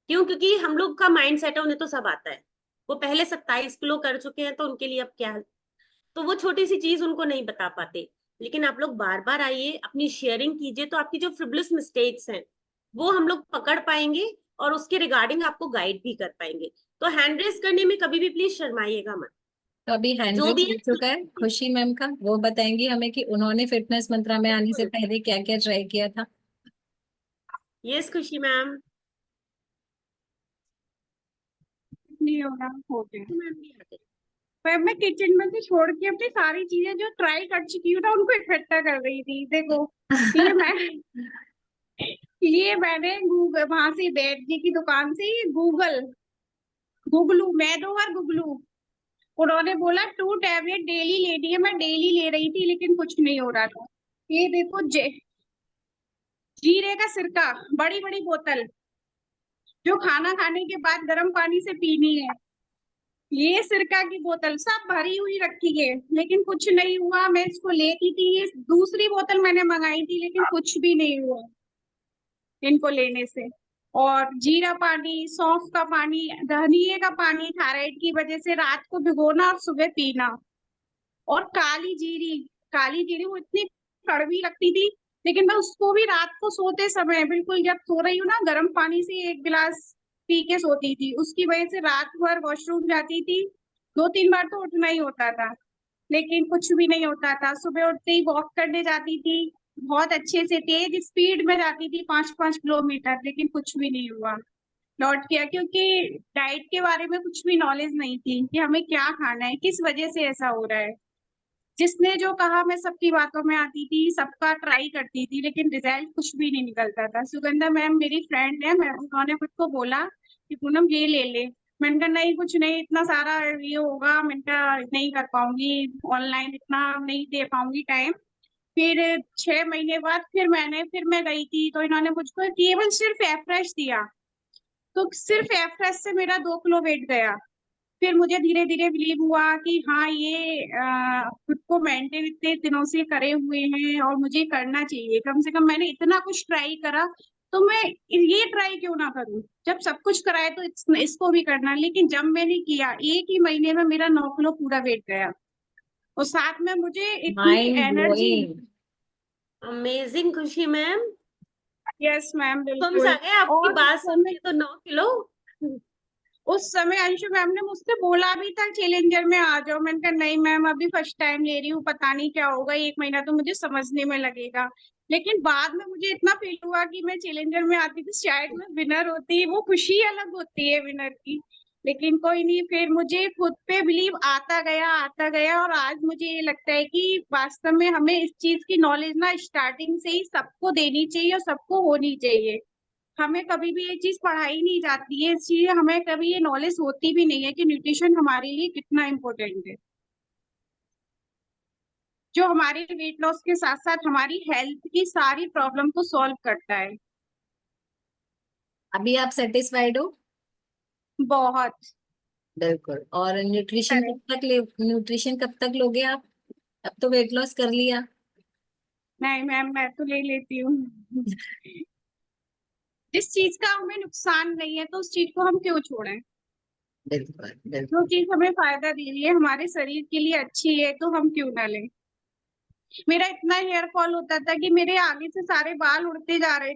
क्यों? क्योंकि हम लोग का माइंड सेट है, उन्हें तो सब आता है, वो पहले 27 किलो कर चुके हैं, तो उनके लिए अब क्या है, तो वो छोटी सी चीज उनको नहीं बता पाते। लेकिन आप लोग बार बार आइए, अपनी शेयरिंग कीजिए, तो आपकी जो फ्रिवलस मिस्टेक्स हैं वो हम लोग पकड़ पाएंगे, और उसके रिगार्डिंग आपको गाइड भी कर पाएंगे। तो हैंड रेस करने में कभी भी प्लीज शर्माइएगा मत। तो अभी हैंड जो रेस भी हो चुका है है, खुशी मैम का, वो बताएंगी हमें कि उन्होंने फिटनेस मंत्रा में आने से बिल्कुल। पहले क्या क्या ट्राई किया था। यस खुशी मैम। नहीं हो रहा हो गया। मैम भी आते हैं। पर मैं किचन में से छोड़ के अपनी सारी चीजें जो ट्राई कर चुकी हूँ ना उनको इकट्ठा कर रही थी। देखो, ये मैं ये मैंने गूगल वहां से बैठ जी की दुकान से गूगल गुगलू मैदो और गुगलू, उन्होंने बोला 2 टैबलेट डेली लेनी है, मैं डेली ले रही थी लेकिन कुछ नहीं हो रहा था। ये देखो जीरे का सिरका, बड़ी बड़ी बोतल, जो खाना खाने के बाद गर्म पानी से पीनी है। ये सिरका की बोतल सब भरी हुई रखी है लेकिन कुछ नहीं हुआ। मैं इसको लेती थी, ये दूसरी बोतल मैंने मंगाई थी लेकिन कुछ भी नहीं हुआ इनको लेने से। और जीरा पानी, सौंफ का पानी, धनिए का पानी, थायराइड की वजह से रात को भिगोना और सुबह पीना। और काली जीरी वो इतनी कड़वी लगती थी, लेकिन मैं उसको भी रात को सोते समय बिल्कुल जब सो रही हूँ ना, गर्म पानी से 1 गिलास पी के सोती थी। उसकी वजह से रात भर वॉशरूम जाती थी, 2-3 बार तो उठना ही होता था लेकिन कुछ भी नहीं होता था। सुबह उठते ही वॉक करने जाती थी, बहुत अच्छे से तेज स्पीड में जाती थी, 5-5 किलोमीटर, लेकिन कुछ भी नहीं हुआ। लौट किया क्योंकि डाइट के बारे में कुछ भी नॉलेज नहीं थी कि हमें क्या खाना है, किस वजह से ऐसा हो रहा है। जिसने जो कहा मैं सबकी बातों में आती थी, सबका ट्राई करती थी, लेकिन रिजल्ट कुछ भी नहीं निकलता था। सुगंधा मैम मेरी फ्रेंड है, मैं उन्होंने मुझको बोला कि पूनम ये ले ले। मैंने कहा नहीं, कुछ नहीं, इतना सारा ये होगा, मैंने कहा नहीं कर पाऊंगी, ऑनलाइन इतना नहीं दे पाऊंगी टाइम। फिर 6 महीने बाद फिर मैं गई थी, तो इन्होंने मुझको केवल सिर्फ एफ्रेश दिया, तो सिर्फ एफ्रेश से मेरा 2 किलो वेट गया। फिर मुझे धीरे धीरे बिलीव हुआ कि हाँ, ये खुद को मेंटेन इतने दिनों से करे हुए हैं और मुझे करना चाहिए। कम से कम मैंने इतना कुछ ट्राई करा, तो मैं ये ट्राई क्यों ना करूं। जब सब कुछ कराए तो इसको भी करना। लेकिन जब मैंने किया, 1 ही महीने में मेरा 9 किलो पूरा वेट गया, और साथ में मुझे इतनी माइंड एनर्जी। ब्लोइंग। अमेजिंग खुशी मैम, यस मैम, हम आ बिल्कुल। गए आपकी और बात सुन हमें के तो 9 किलो। उस समय अंशु मैम ने मुझसे बोला भी था चैलेंजर में आ जाओ। मैंने कहा नहीं मैम, अभी फर्स्ट टाइम ले रही हूँ, पता नहीं क्या होगा, 1 महीना तो मुझे समझने में लगेगा। लेकिन बाद में मुझे इतना फील हुआ कि मैं चैलेंजर में आती तो शायद मैं विनर होती। वो खुशी अलग होती है विनर की। लेकिन कोई नहीं, फिर मुझे खुद पे बिलीव आता गया, और आज मुझे ये लगता है कि वास्तव में हमें इस चीज की नॉलेज ना स्टार्टिंग से ही सबको देनी चाहिए और सबको होनी चाहिए। हमें कभी भी ये चीज पढ़ाई नहीं जाती है, इसलिए हमें कभी ये नॉलेज होती भी नहीं है कि न्यूट्रिशन हमारे लिए कितना इम्पोर्टेंट है, जो हमारे वेट लॉस के साथ साथ हमारी हेल्थ की सारी प्रॉब्लम को सॉल्व करता है। अभी आप सेटिस्फाइड हो? बहुत। बिल्कुल। और न्यूट्रिशन कब तक लोगे आप? अब तो वेट लॉस कर लिया। नहीं मैम, मैं तो ले लेती हूँ। जिस चीज का हमें नुकसान नहीं है तो उस चीज को हम क्यों छोड़ें। बिल्कुल बिल्कुल। जो चीज हमें फायदा दे रही है, हमारे शरीर के लिए अच्छी है, तो हम क्यों ना लें। मेरा इतना हेयर फॉल होता था कि मेरे आगे से सारे बाल उड़ते जा रहे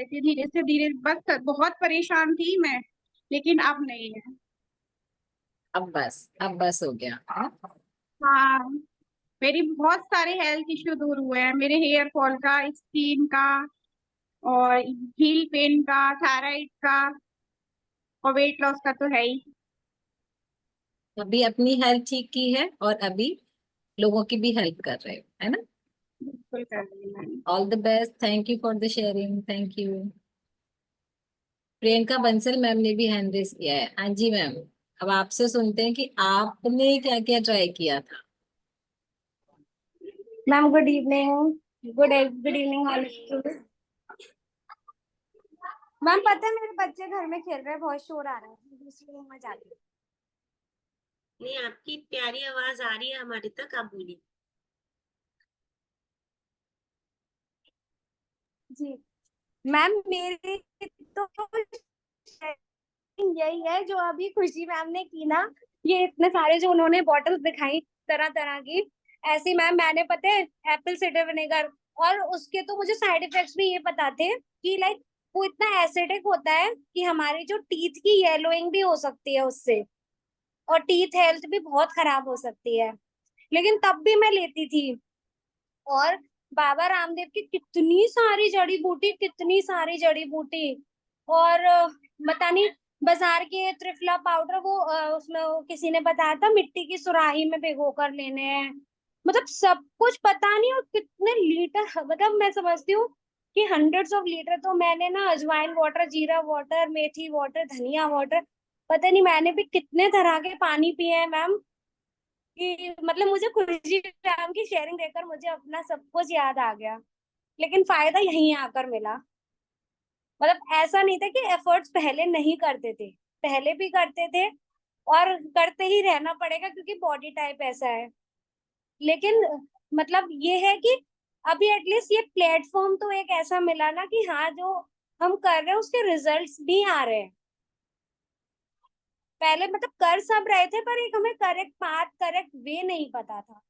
थे धीरे से धीरे। बस बहुत परेशान थी मैं, लेकिन अब नहीं है। अब बस हो गया, हाँ? हाँ, मेरी बहुत सारे हेल्थ इश्यू दूर हुए हैं, मेरे हेयर फॉल का, स्किन का, और हील पेन का, थायराइड का, और वेट लॉस का तो है ही। अभी अपनी हेल्थ ठीक की है और अभी लोगों की भी हेल्प कर रहे हो, है ना? बिल्कुल कर रही हूँ मैंने। All the best. Thank you for the sharing. Thank you. Priyanka Bansal ma'am ने भी हैंड रेज किया है। हाँ जी मैम। अब आपसे सुनते हैं कि आपने क्या क्या ट्राई किया था। Ma'am good evening. Good evening all students. Ma'am पता है मेरे बच्चे घर में खेल रहे हैं, बहुत शोर आ रहा है, दूसरे रूम में जाती हूँ। नहीं, आपकी प्यारी आवाज आ रही है हमारे तक, आप बोलिए। जी मैम, मेरी तो यही है जो अभी खुशी मैम ने की ना, ये इतने सारे जो उन्होंने बॉटल्स दिखाई तरह तरह की, ऐसी मैम मैंने पता है एप्पल साइडर विनेगर, और उसके तो मुझे साइड इफेक्ट्स भी ये पता थे कि लाइक वो इतना एसिडिक होता है कि हमारी जो टीथ की येलोइंग भी हो सकती है उससे, और टीथ हेल्थ भी बहुत खराब हो सकती है, लेकिन तब भी मैं लेती थी। और बाबा रामदेव की कितनी सारी जड़ी बूटी, और पता नहीं बाजार के त्रिफला पाउडर, वो उसमें वो किसी ने बताया था मिट्टी की सुराही में भिगो कर लेने हैं। मतलब सब कुछ पता नहीं, और कितने लीटर, मतलब मैं समझती हूँ कि हंड्रेड्स ऑफ लीटर तो मैंने ना अजवाइन वाटर, जीरा वाटर, मेथी वाटर, धनिया वाटर, पता नहीं मैंने भी कितने तरह के पानी पिए हैं मैम, कि मतलब मुझे खुशी मैम की शेयरिंग देकर मुझे अपना सब कुछ याद आ गया। लेकिन फायदा यहीं आकर मिला। मतलब ऐसा नहीं था कि एफर्ट्स पहले नहीं करते थे, पहले भी करते थे, और करते ही रहना पड़ेगा क्योंकि बॉडी टाइप ऐसा है। लेकिन मतलब ये है कि अभी एटलीस्ट ये प्लेटफॉर्म तो एक ऐसा मिला ना कि हाँ, जो हम कर रहे हैं उसके रिजल्ट्स भी आ रहे हैं। पहले मतलब कर सब रहे थे, पर एक हमें करेक्ट पाथ, करेक्ट वे नहीं पता था,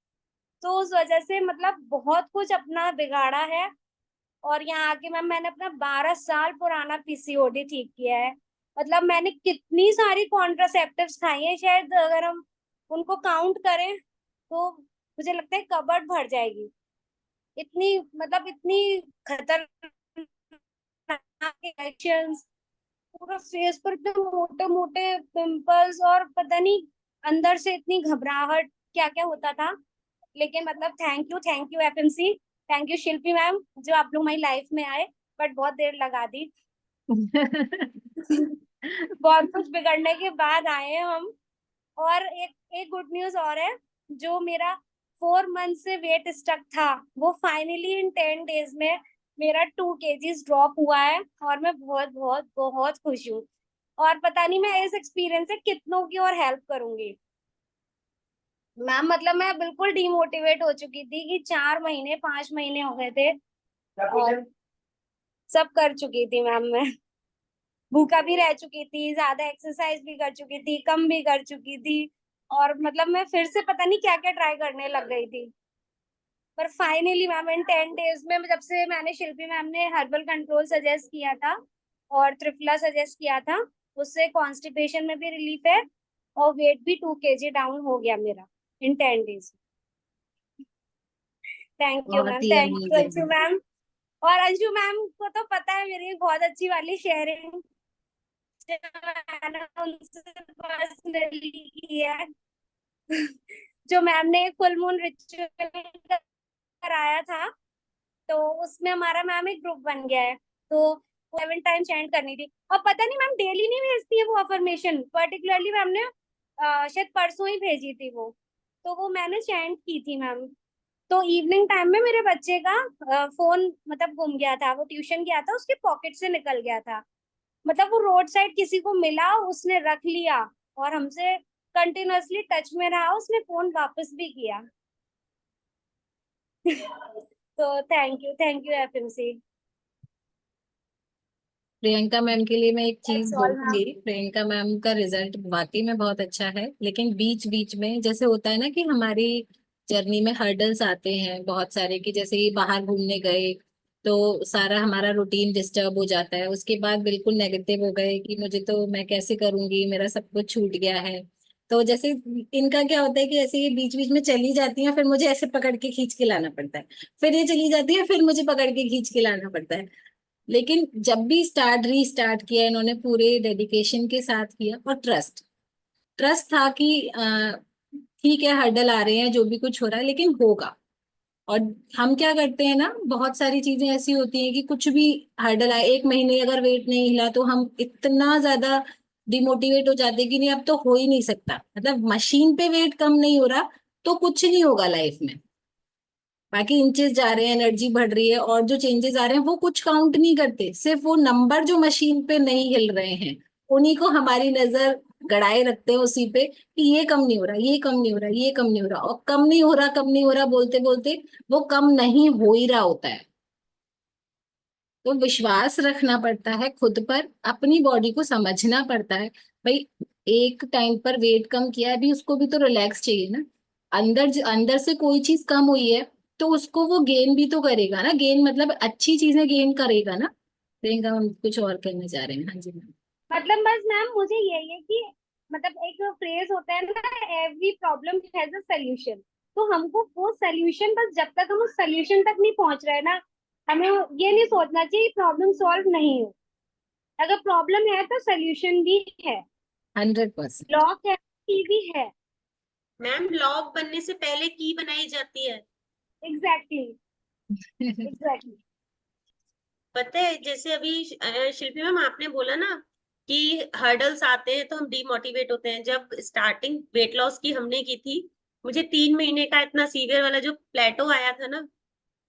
तो उस वजह से मतलब बहुत कुछ अपना बिगाड़ा है। और यहाँ आके मैम मैंने अपना 12 साल पुराना पीसीओडी ठीक किया है। मतलब मैंने कितनी सारी कॉन्ट्रासेप्टिव्स खाई हैं, शायद अगर हम उनको काउंट करें तो मुझे लगता है कबर्ड भर जाएगी, इतनी मतलब इतनी खतरनाक एक्शंस, पूरा फेस पर इतने मोटे मोटे पिंपल्स, और पता नहीं अंदर से इतनी घबराहट, क्या क्या होता था। लेकिन मतलब thank you FMC, thank you Shilpi ma'am, जो आप लोग हमारी लाइफ में आए, बट बहुत देर लगा दी। बहुत कुछ बिगड़ने के बाद आए हैं हम। और एक एक गुड न्यूज और है, जो मेरा 4 मंथ से वेट स्टक था, वो फाइनली इन 10 डेज में मेरा 2 kgs ड्रॉप हुआ है, और मैं बहुत बहुत बहुत खुश हूँ। और पता नहीं मैं इस एक्सपीरियंस से कितनों की और हेल्प करूंगी मैम। मतलब मैं बिल्कुल डिमोटिवेट हो चुकी थी कि 4 महीने 5 महीने हो गए थे, और सब कर चुकी थी मैम मैं, भूखा भी रह चुकी थी, ज्यादा एक्सरसाइज भी कर चुकी थी, कम भी कर चुकी थी, और मतलब मैं फिर से पता नहीं क्या क्या ट्राई करने लग गई थी। पर फाइनली मैम इन 10 डेज में, जब से मैंने शिल्पी मैम ने हर्बल कंट्रोल सजेस्ट किया था और त्रिफला सजेस्ट किया था, उससे कॉन्स्टिपेशन में भी रिलीफ है और वेट भी 2 kg डाउन हो गया मेरा इन 10 days। थैंक यू बहुत ma'am, he thank you Anshu amazing. Ma'am. और अंशु मैम को तो पता है मेरी बहुत अच्छी वाली शेयरिंग मैंने उनसे पर्सनली की है। जो मैम ने एक फुल मून रिचुअल कराया था, तो उसमें हमारा मैम एक ग्रुप बन गया है, तो 7 टाइम चैंट करनी थी। और पता नहीं मैम डेली नहीं भेजती है वो अफर्मेशन, पर्टिकुलरली मैम ने शायद परसों ही भेजी थी वो, तो वो मैंने चैंट की थी मैम। तो इवनिंग टाइम में मेरे बच्चे का फोन मतलब गुम गया था, वो ट्यूशन गया था, उसके पॉकेट से निकल गया था। मतलब वो रोड साइड किसी को मिला, उसने रख लिया और हमसे कंटिन्यूअसली टच में रहा, उसने फोन वापस भी किया। तो thank you FMC. Priyanka ma'am के लिए मैं एक चीज दैट्स ऑल मैम। बोलूंगी, प्रियंका मैम का रिजल्ट वाकई में बहुत अच्छा है, लेकिन बीच बीच में जैसे होता है ना कि हमारी जर्नी में हर्डल्स आते हैं बहुत सारे, कि जैसे ही बाहर घूमने गए तो सारा हमारा रूटीन डिस्टर्ब हो जाता है, उसके बाद बिल्कुल नेगेटिव हो गए कि मुझे तो मैं कैसे करूंगी, मेरा सब कुछ छूट गया है। तो जैसे इनका क्या होता है कि ऐसे ये बीच बीच में चली जाती हैं, फिर मुझे ऐसे पकड़ के खींच के लाना पड़ता है, फिर ये चली जाती है, फिर मुझे पकड़ के खींच के लाना पड़ता है। लेकिन जब भी रीस्टार्ट किया इन्होंने, पूरे डेडिकेशन के साथ किया, और ट्रस्ट ट्रस्ट था कि ठीक है हर्डल आ रहे हैं, जो भी कुछ हो रहा है लेकिन होगा। और हम क्या करते हैं ना, बहुत सारी चीजें ऐसी होती हैं कि कुछ भी हर्डल आए, 1 महीने अगर वेट नहीं हिला तो हम इतना ज्यादा डिमोटिवेट हो जाते हैं कि नहीं अब तो हो ही नहीं सकता, मतलब मशीन पे वेट कम नहीं हो रहा तो कुछ नहीं होगा लाइफ में। बाकी इंचेस जा रहे हैं, एनर्जी बढ़ रही है, और जो चेंजेस आ रहे हैं वो कुछ काउंट नहीं करते, सिर्फ वो नंबर जो मशीन पे नहीं हिल रहे हैं उन्हीं को हमारी नजर गड़ाए रखते हैं उसी पे, कि ये कम नहीं हो रहा, ये कम नहीं हो रहा, ये कम नहीं हो रहा, और कम नहीं हो रहा, कम नहीं हो रहा बोलते बोलते वो कम नहीं हो ही रहा होता है। तो विश्वास रखना पड़ता है खुद पर, अपनी बॉडी को समझना पड़ता है। भाई एक टाइम पर वेट कम किया है, अभी उसको भी तो रिलैक्स चाहिए ना। अंदर अंदर से कोई चीज कम हुई है तो उसको वो गेन भी तो करेगा ना, गेन मतलब अच्छी चीजें गेन करेगा ना। प्रियंका हम कुछ और कहना चाह रहे हैं, हाँ जी मैम। मतलब बस मैम मुझे यही है कि मतलब एक फ्रेज होता है ना, every problem has a solution. तो हमको वो सोल्यूशन, बस जब तक हम उस सोल्यूशन तक नहीं पहुंच रहे ना, हमें ये नहीं सोचना चाहिए प्रॉब्लम सॉल्व नहीं हो। अगर प्रॉब्लम है तो सोल्यूशन भी है, 100%। लॉक है, की है। मैम लॉक बनने से पहले की बनाई जाती है। Exactly exactly. पता है जैसे अभी शिल्पी मैम आपने बोला ना कि हर्डल्स आते हैं तो हम डीमोटिवेट होते हैं। जब स्टार्टिंग वेट लॉस की हमने की थी, मुझे 3 महीने का इतना सीवियर वाला जो प्लेटो आया था ना,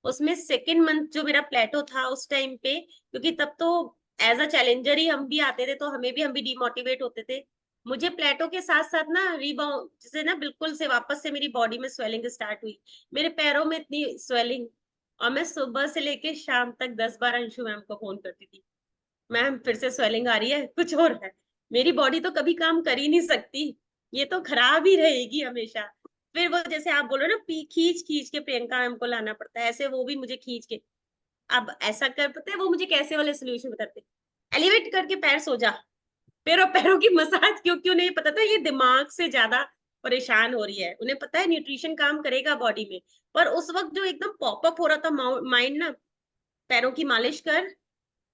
उसमें सेकेंड मंथ जो मेरा प्लेटो था उस टाइम पे, क्योंकि तब तो एज अ चैलेंजर ही हम भी आते थे तो हम भी डिमोटिवेट होते थे। मुझे प्लेटो के साथ साथ ना रिबाउंड जैसे ना बिल्कुल से वापस से मेरी बॉडी में स्वेलिंग स्टार्ट हुई, मेरे पैरों में इतनी स्वेलिंग। और मैं सुबह से लेके शाम तक 10 बार अंशु मैम को फोन करती थी, मैम फिर से स्वेलिंग आ रही है, कुछ और है। मेरी बॉडी तो कभी काम कर ही नहीं सकती, ये तो खराब ही रहेगी हमेशा। फिर वो जैसे आप बोलो ना खींच खींच के प्रियंका मैम को लाना पड़ता है, ऐसे वो भी मुझे खींच के अब ऐसा कर, पता है वो मुझे कैसे वाले सोल्यूशन बताते, एलिवेट करके पैर सो जा। पैरों पैरों की मसाज क्यों क्यों नहीं पता था, ये दिमाग से ज्यादा परेशान हो रही है, उन्हें पता है न्यूट्रिशन काम करेगा बॉडी में। पर उस वक्त जो एकदम पॉपअप हो रहा था माइंड ना, पैरों की मालिश कर,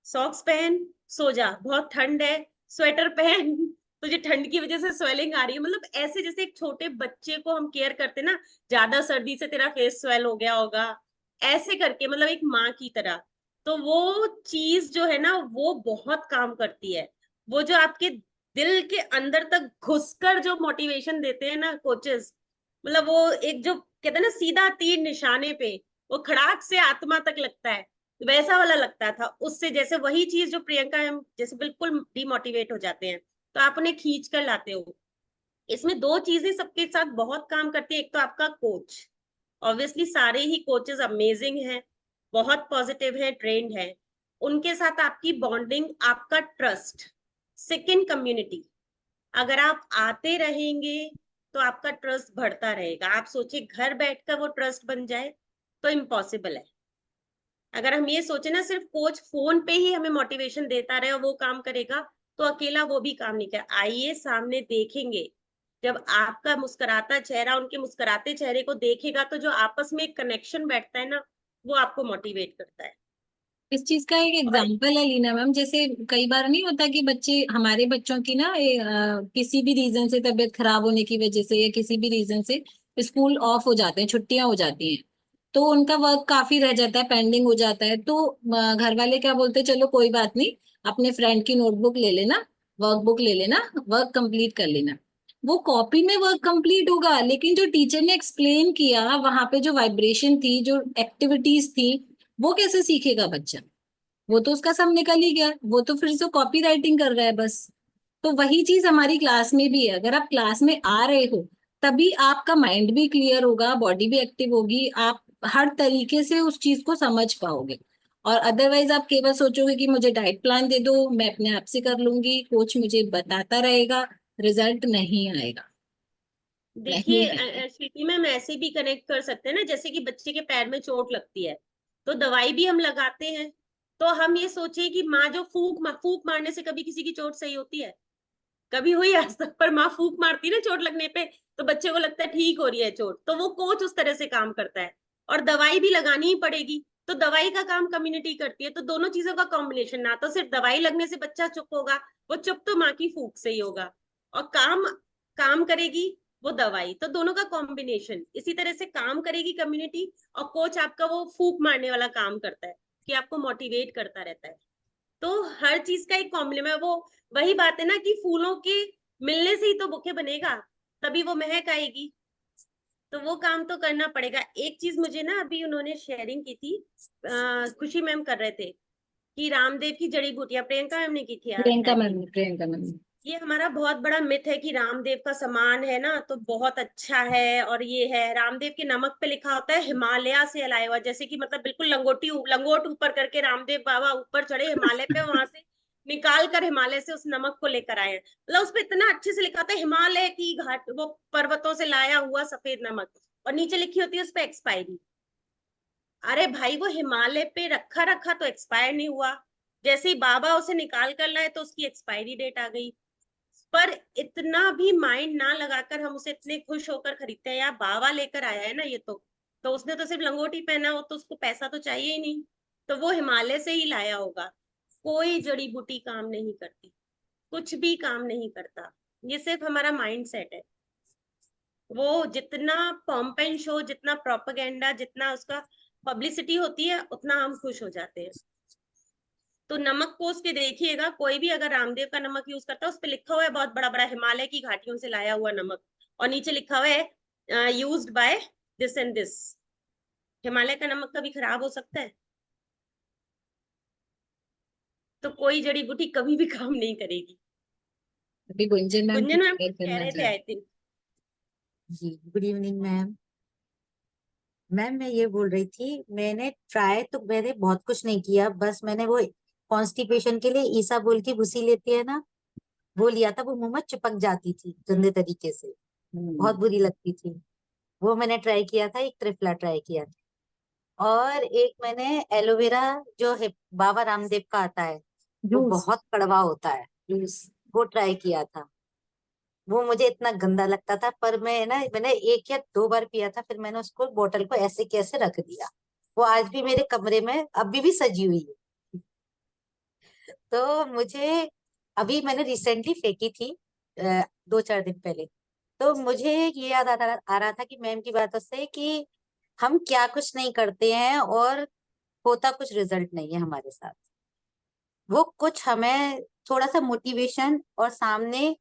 सॉक्स पहन, सो जा, बहुत ठंड है, स्वेटर पहन, तुझे ठंड की वजह से स्वेलिंग आ रही है। मतलब ऐसे जैसे एक छोटे बच्चे को हम केयर करते ना, ज्यादा सर्दी से तेरा फेस स्वेल हो गया होगा, ऐसे करके मतलब एक माँ की तरह। तो वो चीज जो है ना वो बहुत काम करती है। वो जो आपके दिल के अंदर तक घुसकर जो मोटिवेशन देते हैं ना कोचेस, मतलब वो एक जो कहते हैं ना सीधा तीर निशाने पे, वो खड़ाक से आत्मा तक लगता है, वैसा वाला लगता था उससे। जैसे वही चीज जो प्रियंका हम जैसे बिल्कुल डिमोटिवेट हो जाते हैं तो आप उन्हें खींच कर लाते हो। इसमें दो चीजें सबके साथ बहुत काम करती है, एक तो आपका कोच, ऑब्वियसली सारे ही कोचेस अमेजिंग हैं, बहुत पॉजिटिव है, ट्रेंड है, उनके साथ आपकी बॉन्डिंग, आपका ट्रस्ट। सेकंड कम्युनिटी, अगर आप आते रहेंगे तो आपका ट्रस्ट बढ़ता रहेगा। आप सोचिए घर बैठकर वो ट्रस्ट बन जाए तो इम्पॉसिबल है। अगर हम ये सोचे ना सिर्फ कोच फोन पे ही हमें मोटिवेशन देता रहे और वो काम करेगा, तो अकेला वो भी काम नहीं कर। आइए सामने देखेंगे, जब आपका मुस्कुराता चेहरा उनके मुस्कुराते चेहरे को देखेगा तो जो आपस में एक कनेक्शन बैठता है ना, वो आपको मोटिवेट करता है। इस चीज का एक और एग्जाम्पल है लीना मैम, जैसे कई बार नहीं होता कि बच्चे, हमारे बच्चों की ना किसी भी रीजन से तबीयत खराब होने की वजह से या किसी भी रीजन से स्कूल ऑफ हो जाते हैं, छुट्टियां हो जाती हैं, तो उनका वर्क काफी रह जाता है, पेंडिंग हो जाता है, तो घर वाले क्या बोलते हैं, चलो कोई बात नहीं, अपने फ्रेंड की नोटबुक ले लेना, वर्कबुक ले लेना, वर्क कंप्लीट कर लेना। वो कॉपी में वर्क कंप्लीट होगा, लेकिन जो टीचर ने एक्सप्लेन किया वहां पे जो वाइब्रेशन थी, जो एक्टिविटीज थी, वो कैसे सीखेगा बच्चा? वो तो उसका सब निकल ही गया, वो तो फिर से कॉपी राइटिंग कर रहा है बस। तो वही चीज हमारी क्लास में भी है, अगर आप क्लास में आ रहे हो तभी आपका माइंड भी क्लियर होगा, बॉडी भी एक्टिव होगी, आप हर तरीके से उस चीज को समझ पाओगे। और अदरवाइज आप केवल सोचोगे कि मुझे डाइट प्लान दे दो, मैं अपने आप से कर लूंगी, कोच मुझे बताता रहेगा, रिजल्ट नहीं आएगा। नहीं आएगा। देखिए स्वीटी मैम, ऐसे भी कनेक्ट कर सकते हैं ना, जैसे कि बच्चे के पैर में चोट लगती है तो दवाई भी हम लगाते हैं, तो हम ये सोचे कि माँ जो फूक मारने से कभी किसी की चोट सही होती है? कभी हुई आज तक? पर माँ फूक मारती है ना चोट लगने पे, तो बच्चे को लगता है ठीक हो रही है चोट, तो वो कोच उस तरह से काम करता है। और दवाई भी लगानी ही पड़ेगी, तो दवाई का काम कम्युनिटी करती है, तो दोनों चीजों का कॉम्बिनेशन, ना तो सिर्फ दवाई लगने से बच्चा चुप होगा, वो चुप तो माँ की फूक से ही होगा, और काम काम करेगी वो दवाई, तो दोनों का कॉम्बिनेशन इसी तरह से काम करेगी कम्युनिटी, और कोच आपका वो फूक मारने वाला काम करता है कि आपको मोटिवेट करता रहता है। तो हर चीज का एक कॉम्बिनेशन है वो। वही बात है ना कि फूलों के मिलने से ही तो बुके बनेगा, तभी वो महक आएगी, तो वो काम तो करना पड़ेगा। एक चीज मुझे ना अभी उन्होंने शेयरिंग की थी, खुशी मैम कर रहे थे कि रामदेव की जड़ी बूटियां, प्रियंका मैम ने की थी प्रियंका आई मैम, थिंक। प्रियंका मैम। ये हमारा बहुत बड़ा मिथ है कि रामदेव का सामान है ना तो बहुत अच्छा है, और ये है, रामदेव के नमक पे लिखा होता है हिमालय से लाया हुआ, जैसे कि मतलब बिल्कुल लंगोट ऊपर करके रामदेव बाबा ऊपर चढ़े हिमालय पे, वहां से निकाल कर हिमालय से उस नमक को लेकर आए हैं। मतलब उसपे इतना अच्छे से लिखा होता है हिमालय की घाट, वो पर्वतों से लाया हुआ सफेद नमक, और नीचे लिखी होती है उस पे एक्सपायरी। अरे भाई, वो हिमालय पे रखा रखा तो एक्सपायर नहीं हुआ, जैसे ही बाबा उसे निकाल कर लाए तो उसकी एक्सपायरी डेट आ गई। पर इतना भी माइंड ना लगाकर हम उसे इतने खुश होकर खरीदते हैं, यार बाबा लेकर आया है ना ये तो उसने तो सिर्फ लंगोटी पहना हो, तो उसको पैसा तो चाहिए ही नहीं, तो वो हिमालय से ही लाया होगा। कोई जड़ी बूटी काम नहीं करती, कुछ भी काम नहीं करता, ये सिर्फ हमारा माइंड सेट है। वो जितना पॉम्प एंड शो, जितना प्रोपेगेंडा, जितना उसका पब्लिसिटी होती है, उतना हम खुश हो जाते हैं। तो नमक को उसके देखिएगा, कोई भी अगर रामदेव का नमक यूज करता है उस पे लिखा हुआ है बहुत बड़ा बड़ा हिमालय की घाटियों से लाया हुआ नमक, और नीचे लिखा हुआ है used by this and this. Himalaya का नमक कभी खराब हो सकता है? तो कोई जड़ी बूटी कभी भी काम नहीं करेगी। अभी गुंजन मैम गुंजन कुछ मैम शेयर कुछ कह करना रहे थे चाहते आई थिंक। जी, गुड इवनिंग मैम। मैम मैं ये बोल रही थी, मैंने बहुत कुछ नहीं किया, बस मैंने वो कॉन्स्टिपेशन के लिए ईसाबुल की भूसी लेती है ना, वो लिया था। वो मुंह में चिपक जाती थी गंदे तरीके से, बहुत बुरी लगती थी। वो मैंने ट्राई किया था, एक त्रिफला ट्राई किया था, और एक मैंने एलोवेरा जो है बाबा रामदेव का आता है, वो जूस। बहुत कड़वा होता है, जूस। वो ट्राई किया था। वो मुझे इतना गंदा लगता था, पर मैंने 1 या 2 बार पिया था, फिर मैंने उसको बोतल को ऐसे कैसे रख दिया। वो आज भी मेरे कमरे में अभी भी सजी हुई है। तो मुझे अभी मैंने रिसेंटली फेंकी थी 2-4 दिन पहले, तो मुझे ये याद आ रहा था कि मैम की बातों से कि हम क्या कुछ नहीं करते हैं और होता कुछ रिजल्ट नहीं है हमारे साथ। वो कुछ हमें थोड़ा सा मोटिवेशन, और सामने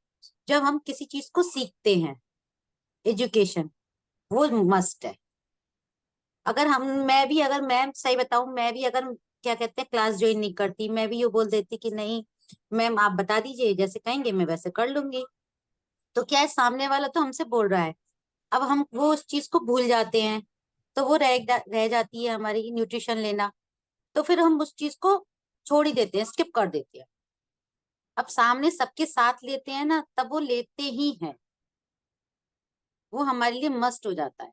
जब हम किसी चीज को सीखते हैं, एजुकेशन वो मस्ट है। अगर मैं सही बताऊं, मैं भी अगर क्या कहते हैं क्लास ज्वाइन नहीं करती, मैं भी ये बोल देती कि नहीं मैम आप बता दीजिए, जैसे कहेंगे मैं वैसे कर लूंगी, तो क्या है, सामने वाला तो हमसे बोल रहा है, अब हम वो उस चीज को भूल जाते हैं, तो वो रह जाती है हमारी न्यूट्रिशन लेना, तो फिर हम उस चीज को छोड़ ही देते हैं, स्किप कर देते हैं। अब सामने सबके साथ लेते हैं ना, तब वो लेते ही हैं, वो हमारे लिए मस्ट हो जाता है।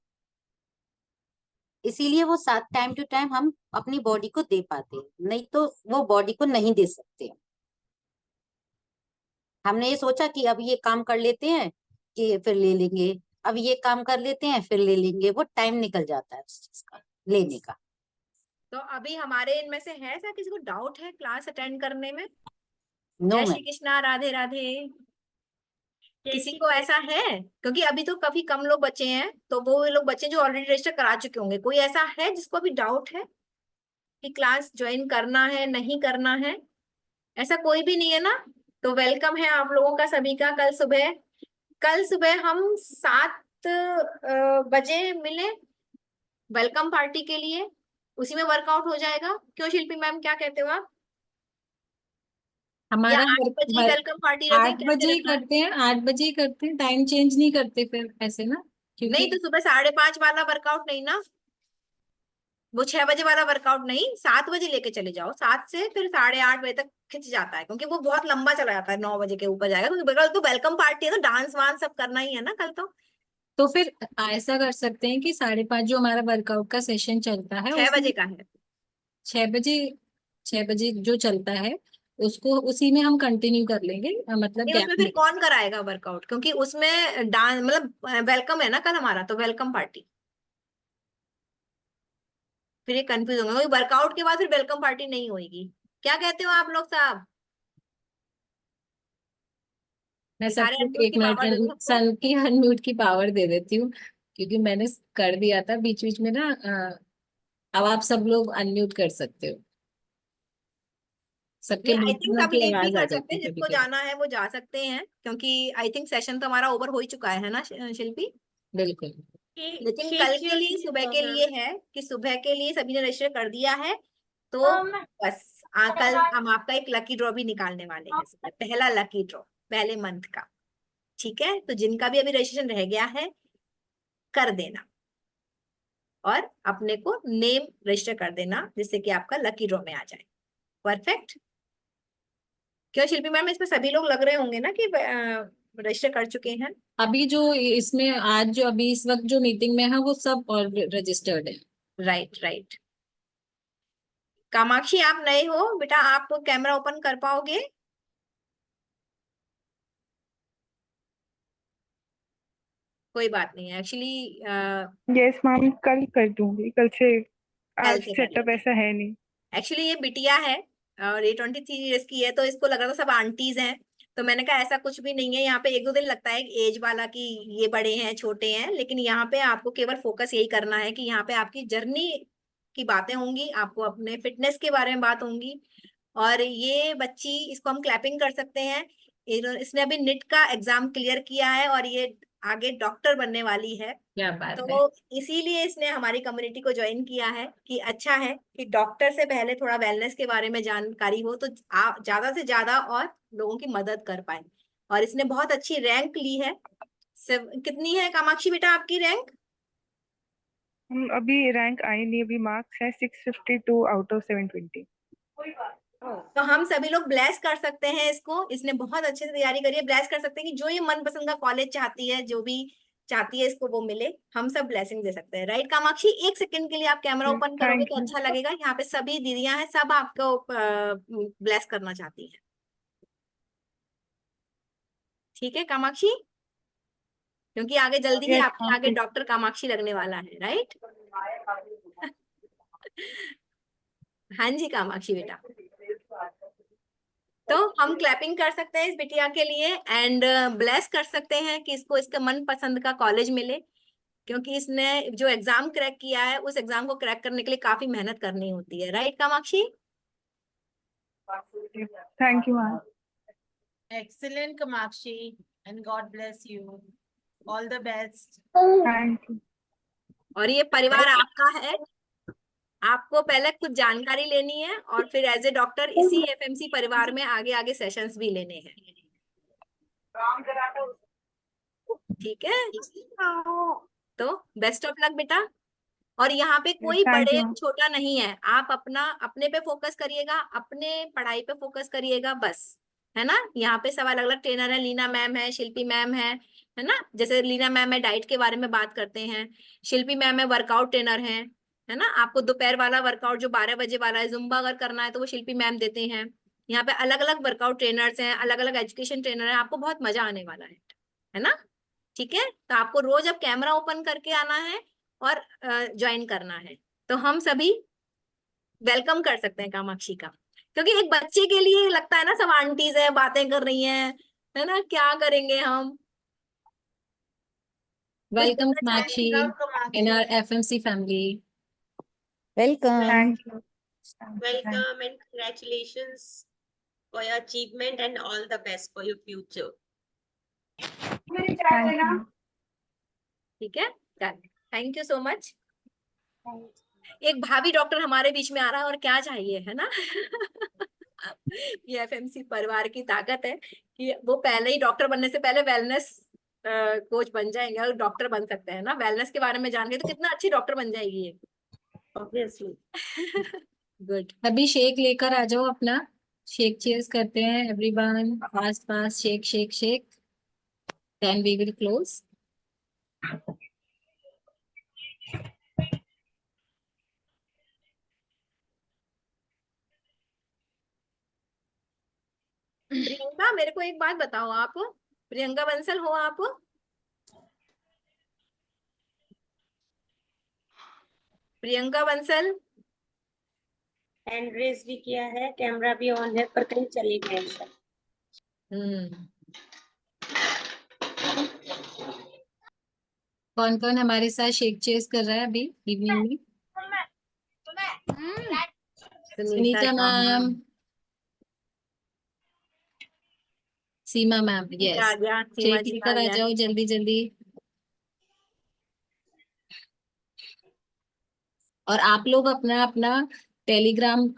इसीलिए वो साथ टाइम टू टाइम हम अपनी बॉडी को दे पाते हैं, नहीं तो वो बॉडी को नहीं दे सकते। हमने ये सोचा कि अब ये काम कर लेते हैं कि फिर ले लेंगे, अब ये काम कर लेते हैं फिर ले लेंगे, वो टाइम निकल जाता है उस चीज का लेने का। तो अभी हमारे इनमें से है ऐसा किसी को डाउट है क्लास अटेंड करने में? नो जय श्री मैम। कृष्णा, राधे राधे। जय किसी श्री को ऐसा है? क्योंकि अभी तो काफी कम लोग बचे हैं, तो वो लोग बच्चे जो ऑलरेडी रजिस्टर करा चुके होंगे, कोई ऐसा है जिसको अभी डाउट है कि क्लास ज्वाइन करना है नहीं करना है? ऐसा कोई भी नहीं है ना? तो वेलकम है आप लोगों का सभी का। कल सुबह हम 7 बजे मिले वेलकम पार्टी के लिए, उसी में वर्कआउट हो जाएगा। क्यों शिल्पी मैम, क्या कहते हो आप? या हमारा 8 बजे वेलकम पार्टी रखें, 8 कैसे बजे ही रखना है? करते हैं, 8 बजे ही करते हैं, टाइम चेंज नहीं करते फिर ऐसे ना, नहीं क्योंकि तो सुबह 5:30 वाला वर्कआउट नहीं ना, वो 6 बजे वाला वर्कआउट नहीं, 7 बजे लेके चले जाओ। 7 से फिर 8:30 बजे तक खिंच जाता है, क्योंकि वो बहुत लंबा चला जाता है, 9 बजे के ऊपर जाएगा, क्योंकि कल तो वेलकम पार्टी है तो डांस वांस सब करना ही है ना कल तो। फिर ऐसा कर सकते हैं कि 5:30 जो हमारा वर्कआउट का सेशन चलता है 6 बजे उसमें का है। 6 बजे, 6 बजे जो चलता है उसको उसी में हम कंटिन्यू कर लेंगे, मतलब नहीं, गैप उसमें फिर में। कौन कराएगा वर्कआउट? क्योंकि उसमें डांस मतलब वेलकम है ना कल हमारा, तो वेलकम पार्टी। फिर ये कंफ्यूज होंगे, वर्कआउट के बाद फिर वेलकम पार्टी नहीं होगी। क्या कहते हो आप लोग साहब? मैं सारे सबको अनम्यूट एक की पावर दे दो मिनट सबको। सन की अनम्यूट की पावर दे देती हूँ, क्योंकि मैंने कर दिया था बीच बीच में ना। अब आप सब लोग अनम्यूट कर सकते हो, सबके नहीं, आई बोलते थिंक सब की लीव भी आवाज आ कर सकते जाती हैं, है कभी जिसको कभी। जाना है वो जा सकते हैं, क्योंकि आई थिंक सेशन तो हमारा ओवर हो ही चुका है ना शिल्पी? बिल्कुल। लेकिन ठीक कल के ठीक लिए, सुबह के हाँ। लिए है कि सुबह के लिए सभी ने रजिस्टर कर दिया है, तो बस कल हम आपका एक लकी ड्रॉ भी निकालने वाले हैं सुबह, पहला लकी ड्रॉ पहले मंथ का। ठीक है, तो जिनका भी अभी रजिस्ट्रेशन रह गया है कर देना, और अपने को नेम रजिस्टर कर देना, जिससे कि आपका लकी ड्रॉ में आ जाए। परफेक्ट। क्यों शिल्पी मैम, इसमें सभी लोग लग रहे होंगे ना कि रजिस्टर कर चुके हैं? अभी जो इसमें आज जो अभी इस वक्त जो मीटिंग में है वो सब और रजिस्टर्ड है। Right right. कामाक्षी, आप नए हो बेटा, आप कैमरा ओपन कर पाओगे? कोई बात नहीं, एक्चुअली यस मैम, कल कर दूंगी, कल से। कल आज से कर सेटअप लेते हैं। ऐसा है नहीं। एक्चुअली ये बिटिया है और ये 23 ईयर्स की है, तो इसको लग रहा था सब आंटीज हैं, तो मैंने कहा ऐसा कुछ भी नहीं है। यहाँ पे 1-2 दिन लगता है एज वाला कि ये बड़े हैं छोटे हैं, लेकिन यहाँ पे आपको केवल फोकस यही करना है कि यहाँ पे आपकी जर्नी की बातें होंगी, आपको अपने फिटनेस के बारे में बात होंगी। और ये बच्ची, इसको हम क्लैपिंग कर सकते हैं, इसने अभी निट का एग्जाम क्लियर किया है और ये आगे डॉक्टर बनने वाली है। क्या बात है। तो इसीलिए इसने हमारी कम्युनिटी को ज्वाइन किया है कि अच्छा है कि डॉक्टर से पहले थोड़ा वेलनेस के बारे में जानकारी हो, तो आप ज्यादा से ज्यादा और लोगों की मदद कर पाए। और इसने बहुत अच्छी रैंक ली है। कितनी है कामाक्षी बेटा आपकी रैंक? हम अभी रैंक आई नहीं, अभी मार्क्स है 652 आउट ऑफ 720। तो हम सभी लोग ब्लेस कर सकते हैं इसको, इसने बहुत अच्छे से तैयारी करी है। ब्लेस कर सकते हैं कि जो ये मनपसंद का कॉलेज चाहती है, जो भी चाहती है इसको वो मिले। हम सब ब्लेसिंग दे सकते हैं, राइट कामाक्षी? 1 सेकंड के लिए आप कैमरा ओपन करोगे थैंक तो यू। अच्छा लगेगा। यहाँ पे सभी दीदियां हैं, सब आपको ब्लेस करना चाहती है। ठीक है कामाक्षी? क्योंकि आगे जल्दी ही यस आपके आगे मैम। डॉक्टर कामाक्षी लगने वाला है, राइट? हाँ जी कामाक्षी बेटा। तो हम क्लैपिंग कर सकते हैं इस बिटिया के लिए एंड ब्लेस कर सकते हैं कि इसको इसका मनपसंद का कॉलेज मिले, क्योंकि इसने जो एग्जाम क्रैक किया है उस एग्जाम को क्रैक करने के लिए काफी मेहनत करनी होती है, right Kamakshi? Thank you ma'am. Excellent, Kamakshi, and God bless you. All the best. Thank you. और ये परिवार आपका है, आपको पहले कुछ जानकारी लेनी है और फिर एज ए डॉक्टर इसी एफएमसी परिवार में आगे आगे सेशंस भी लेने हैं। ठीक है, तो बेस्ट ऑफ लक बेटा। और यहाँ पे कोई थैंक बड़े यू मैम। छोटा नहीं है, आप अपना अपने पे फोकस करिएगा, अपने पढ़ाई पे फोकस करिएगा बस, है ना? यहाँ पे सब अलग अलग ट्रेनर है, लीना मैम है, शिल्पी मैम है ना? जैसे लीना मैम है डाइट के बारे में बात करते हैं, शिल्पी मैम है वर्कआउट ट्रेनर है ना? आपको दोपहर वाला वर्कआउट जो 12 बजे वाला है, जुम्बा अगर करना है तो वो शिल्पी मैम देते हैं, यहाँ पे अलग अलग वर्कआउट ट्रेनर्स हैं, अलग अलग एजुकेशन ट्रेनर हैं, आपको बहुत मजा आने वाला है ना? ठीक है, तो आपको रोज अब कैमरा ओपन करके आना है और ज्वाइन करना है। तो हम सभी वेलकम कर सकते हैं कामाक्षी का, क्योंकि एक बच्चे के लिए लगता है ना सब आंटीज है, बातें कर रही हैं, है ना, क्या करेंगे हम। कुछ वेलकम बोलना कामाक्षी चाहेंगे? in our FMC family. Welcome. Welcome and congratulations for your achievement and all the best for your future. ठीक है, थैंक यू सो मच। एक भाभी डॉक्टर हमारे बीच में आ रहा है और क्या चाहिए, है ना? ये एफएमसी परिवार की ताकत है कि वो पहले ही डॉक्टर बनने से पहले वेलनेस कोच बन जाएंगे और डॉक्टर बन सकते हैं ना। वेलनेस के बारे में जान गए तो कितना अच्छी डॉक्टर बन जाएगी ये। Obviously. गुड। अभी शेक लेकर आ जाओ अपना, शेक चीयर्स करते हैं everyone, fast fast, shake shake shake, then we will close. Priyanka, मेरे को एक बात बताओ, आप प्रियंका बंसल हो आप? प्रियंका बंसल, हैंड रेज भी किया है, कैमरा भी ऑन है, पर कहीं चले गए सब। कौन कौन हमारे साथ शेक चेयर्स कर रहा है अभी इवनिंग में? सुनीता मैम, सीमा मैम, यस, सीमा शेक जी लेकर आ जाओ जल्दी जल्दी। और आप लोग अपना अपना टेलीग्राम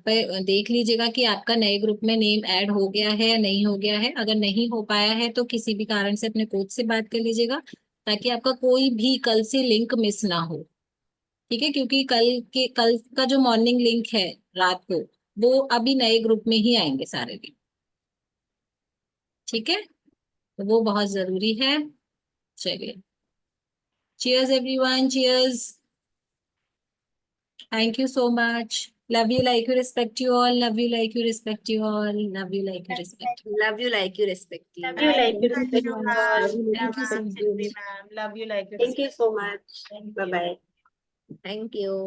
पे देख लीजिएगा कि आपका नए ग्रुप में नेम ऐड हो गया है या नहीं हो गया है। अगर नहीं हो पाया है तो किसी भी कारण से अपने कोच से बात कर लीजिएगा, ताकि आपका कोई भी कल से लिंक मिस ना हो। ठीक है, क्योंकि कल का जो मॉर्निंग लिंक है रात को, वो अभी नए ग्रुप में ही आएंगे सारे लिंक। ठीक है, तो वो बहुत जरूरी है। चलिए, cheers everyone, cheers. Thank you so much. Love you, like you, respect you all. Love you, like you, respect you all. Love you, like you, respect you. Love you like you respect you. You like it. Thank you, ma'am. Thank you so Ma'am, much. Chinvi ma'am. Love you like Thank you so much. Bye bye. Thank you.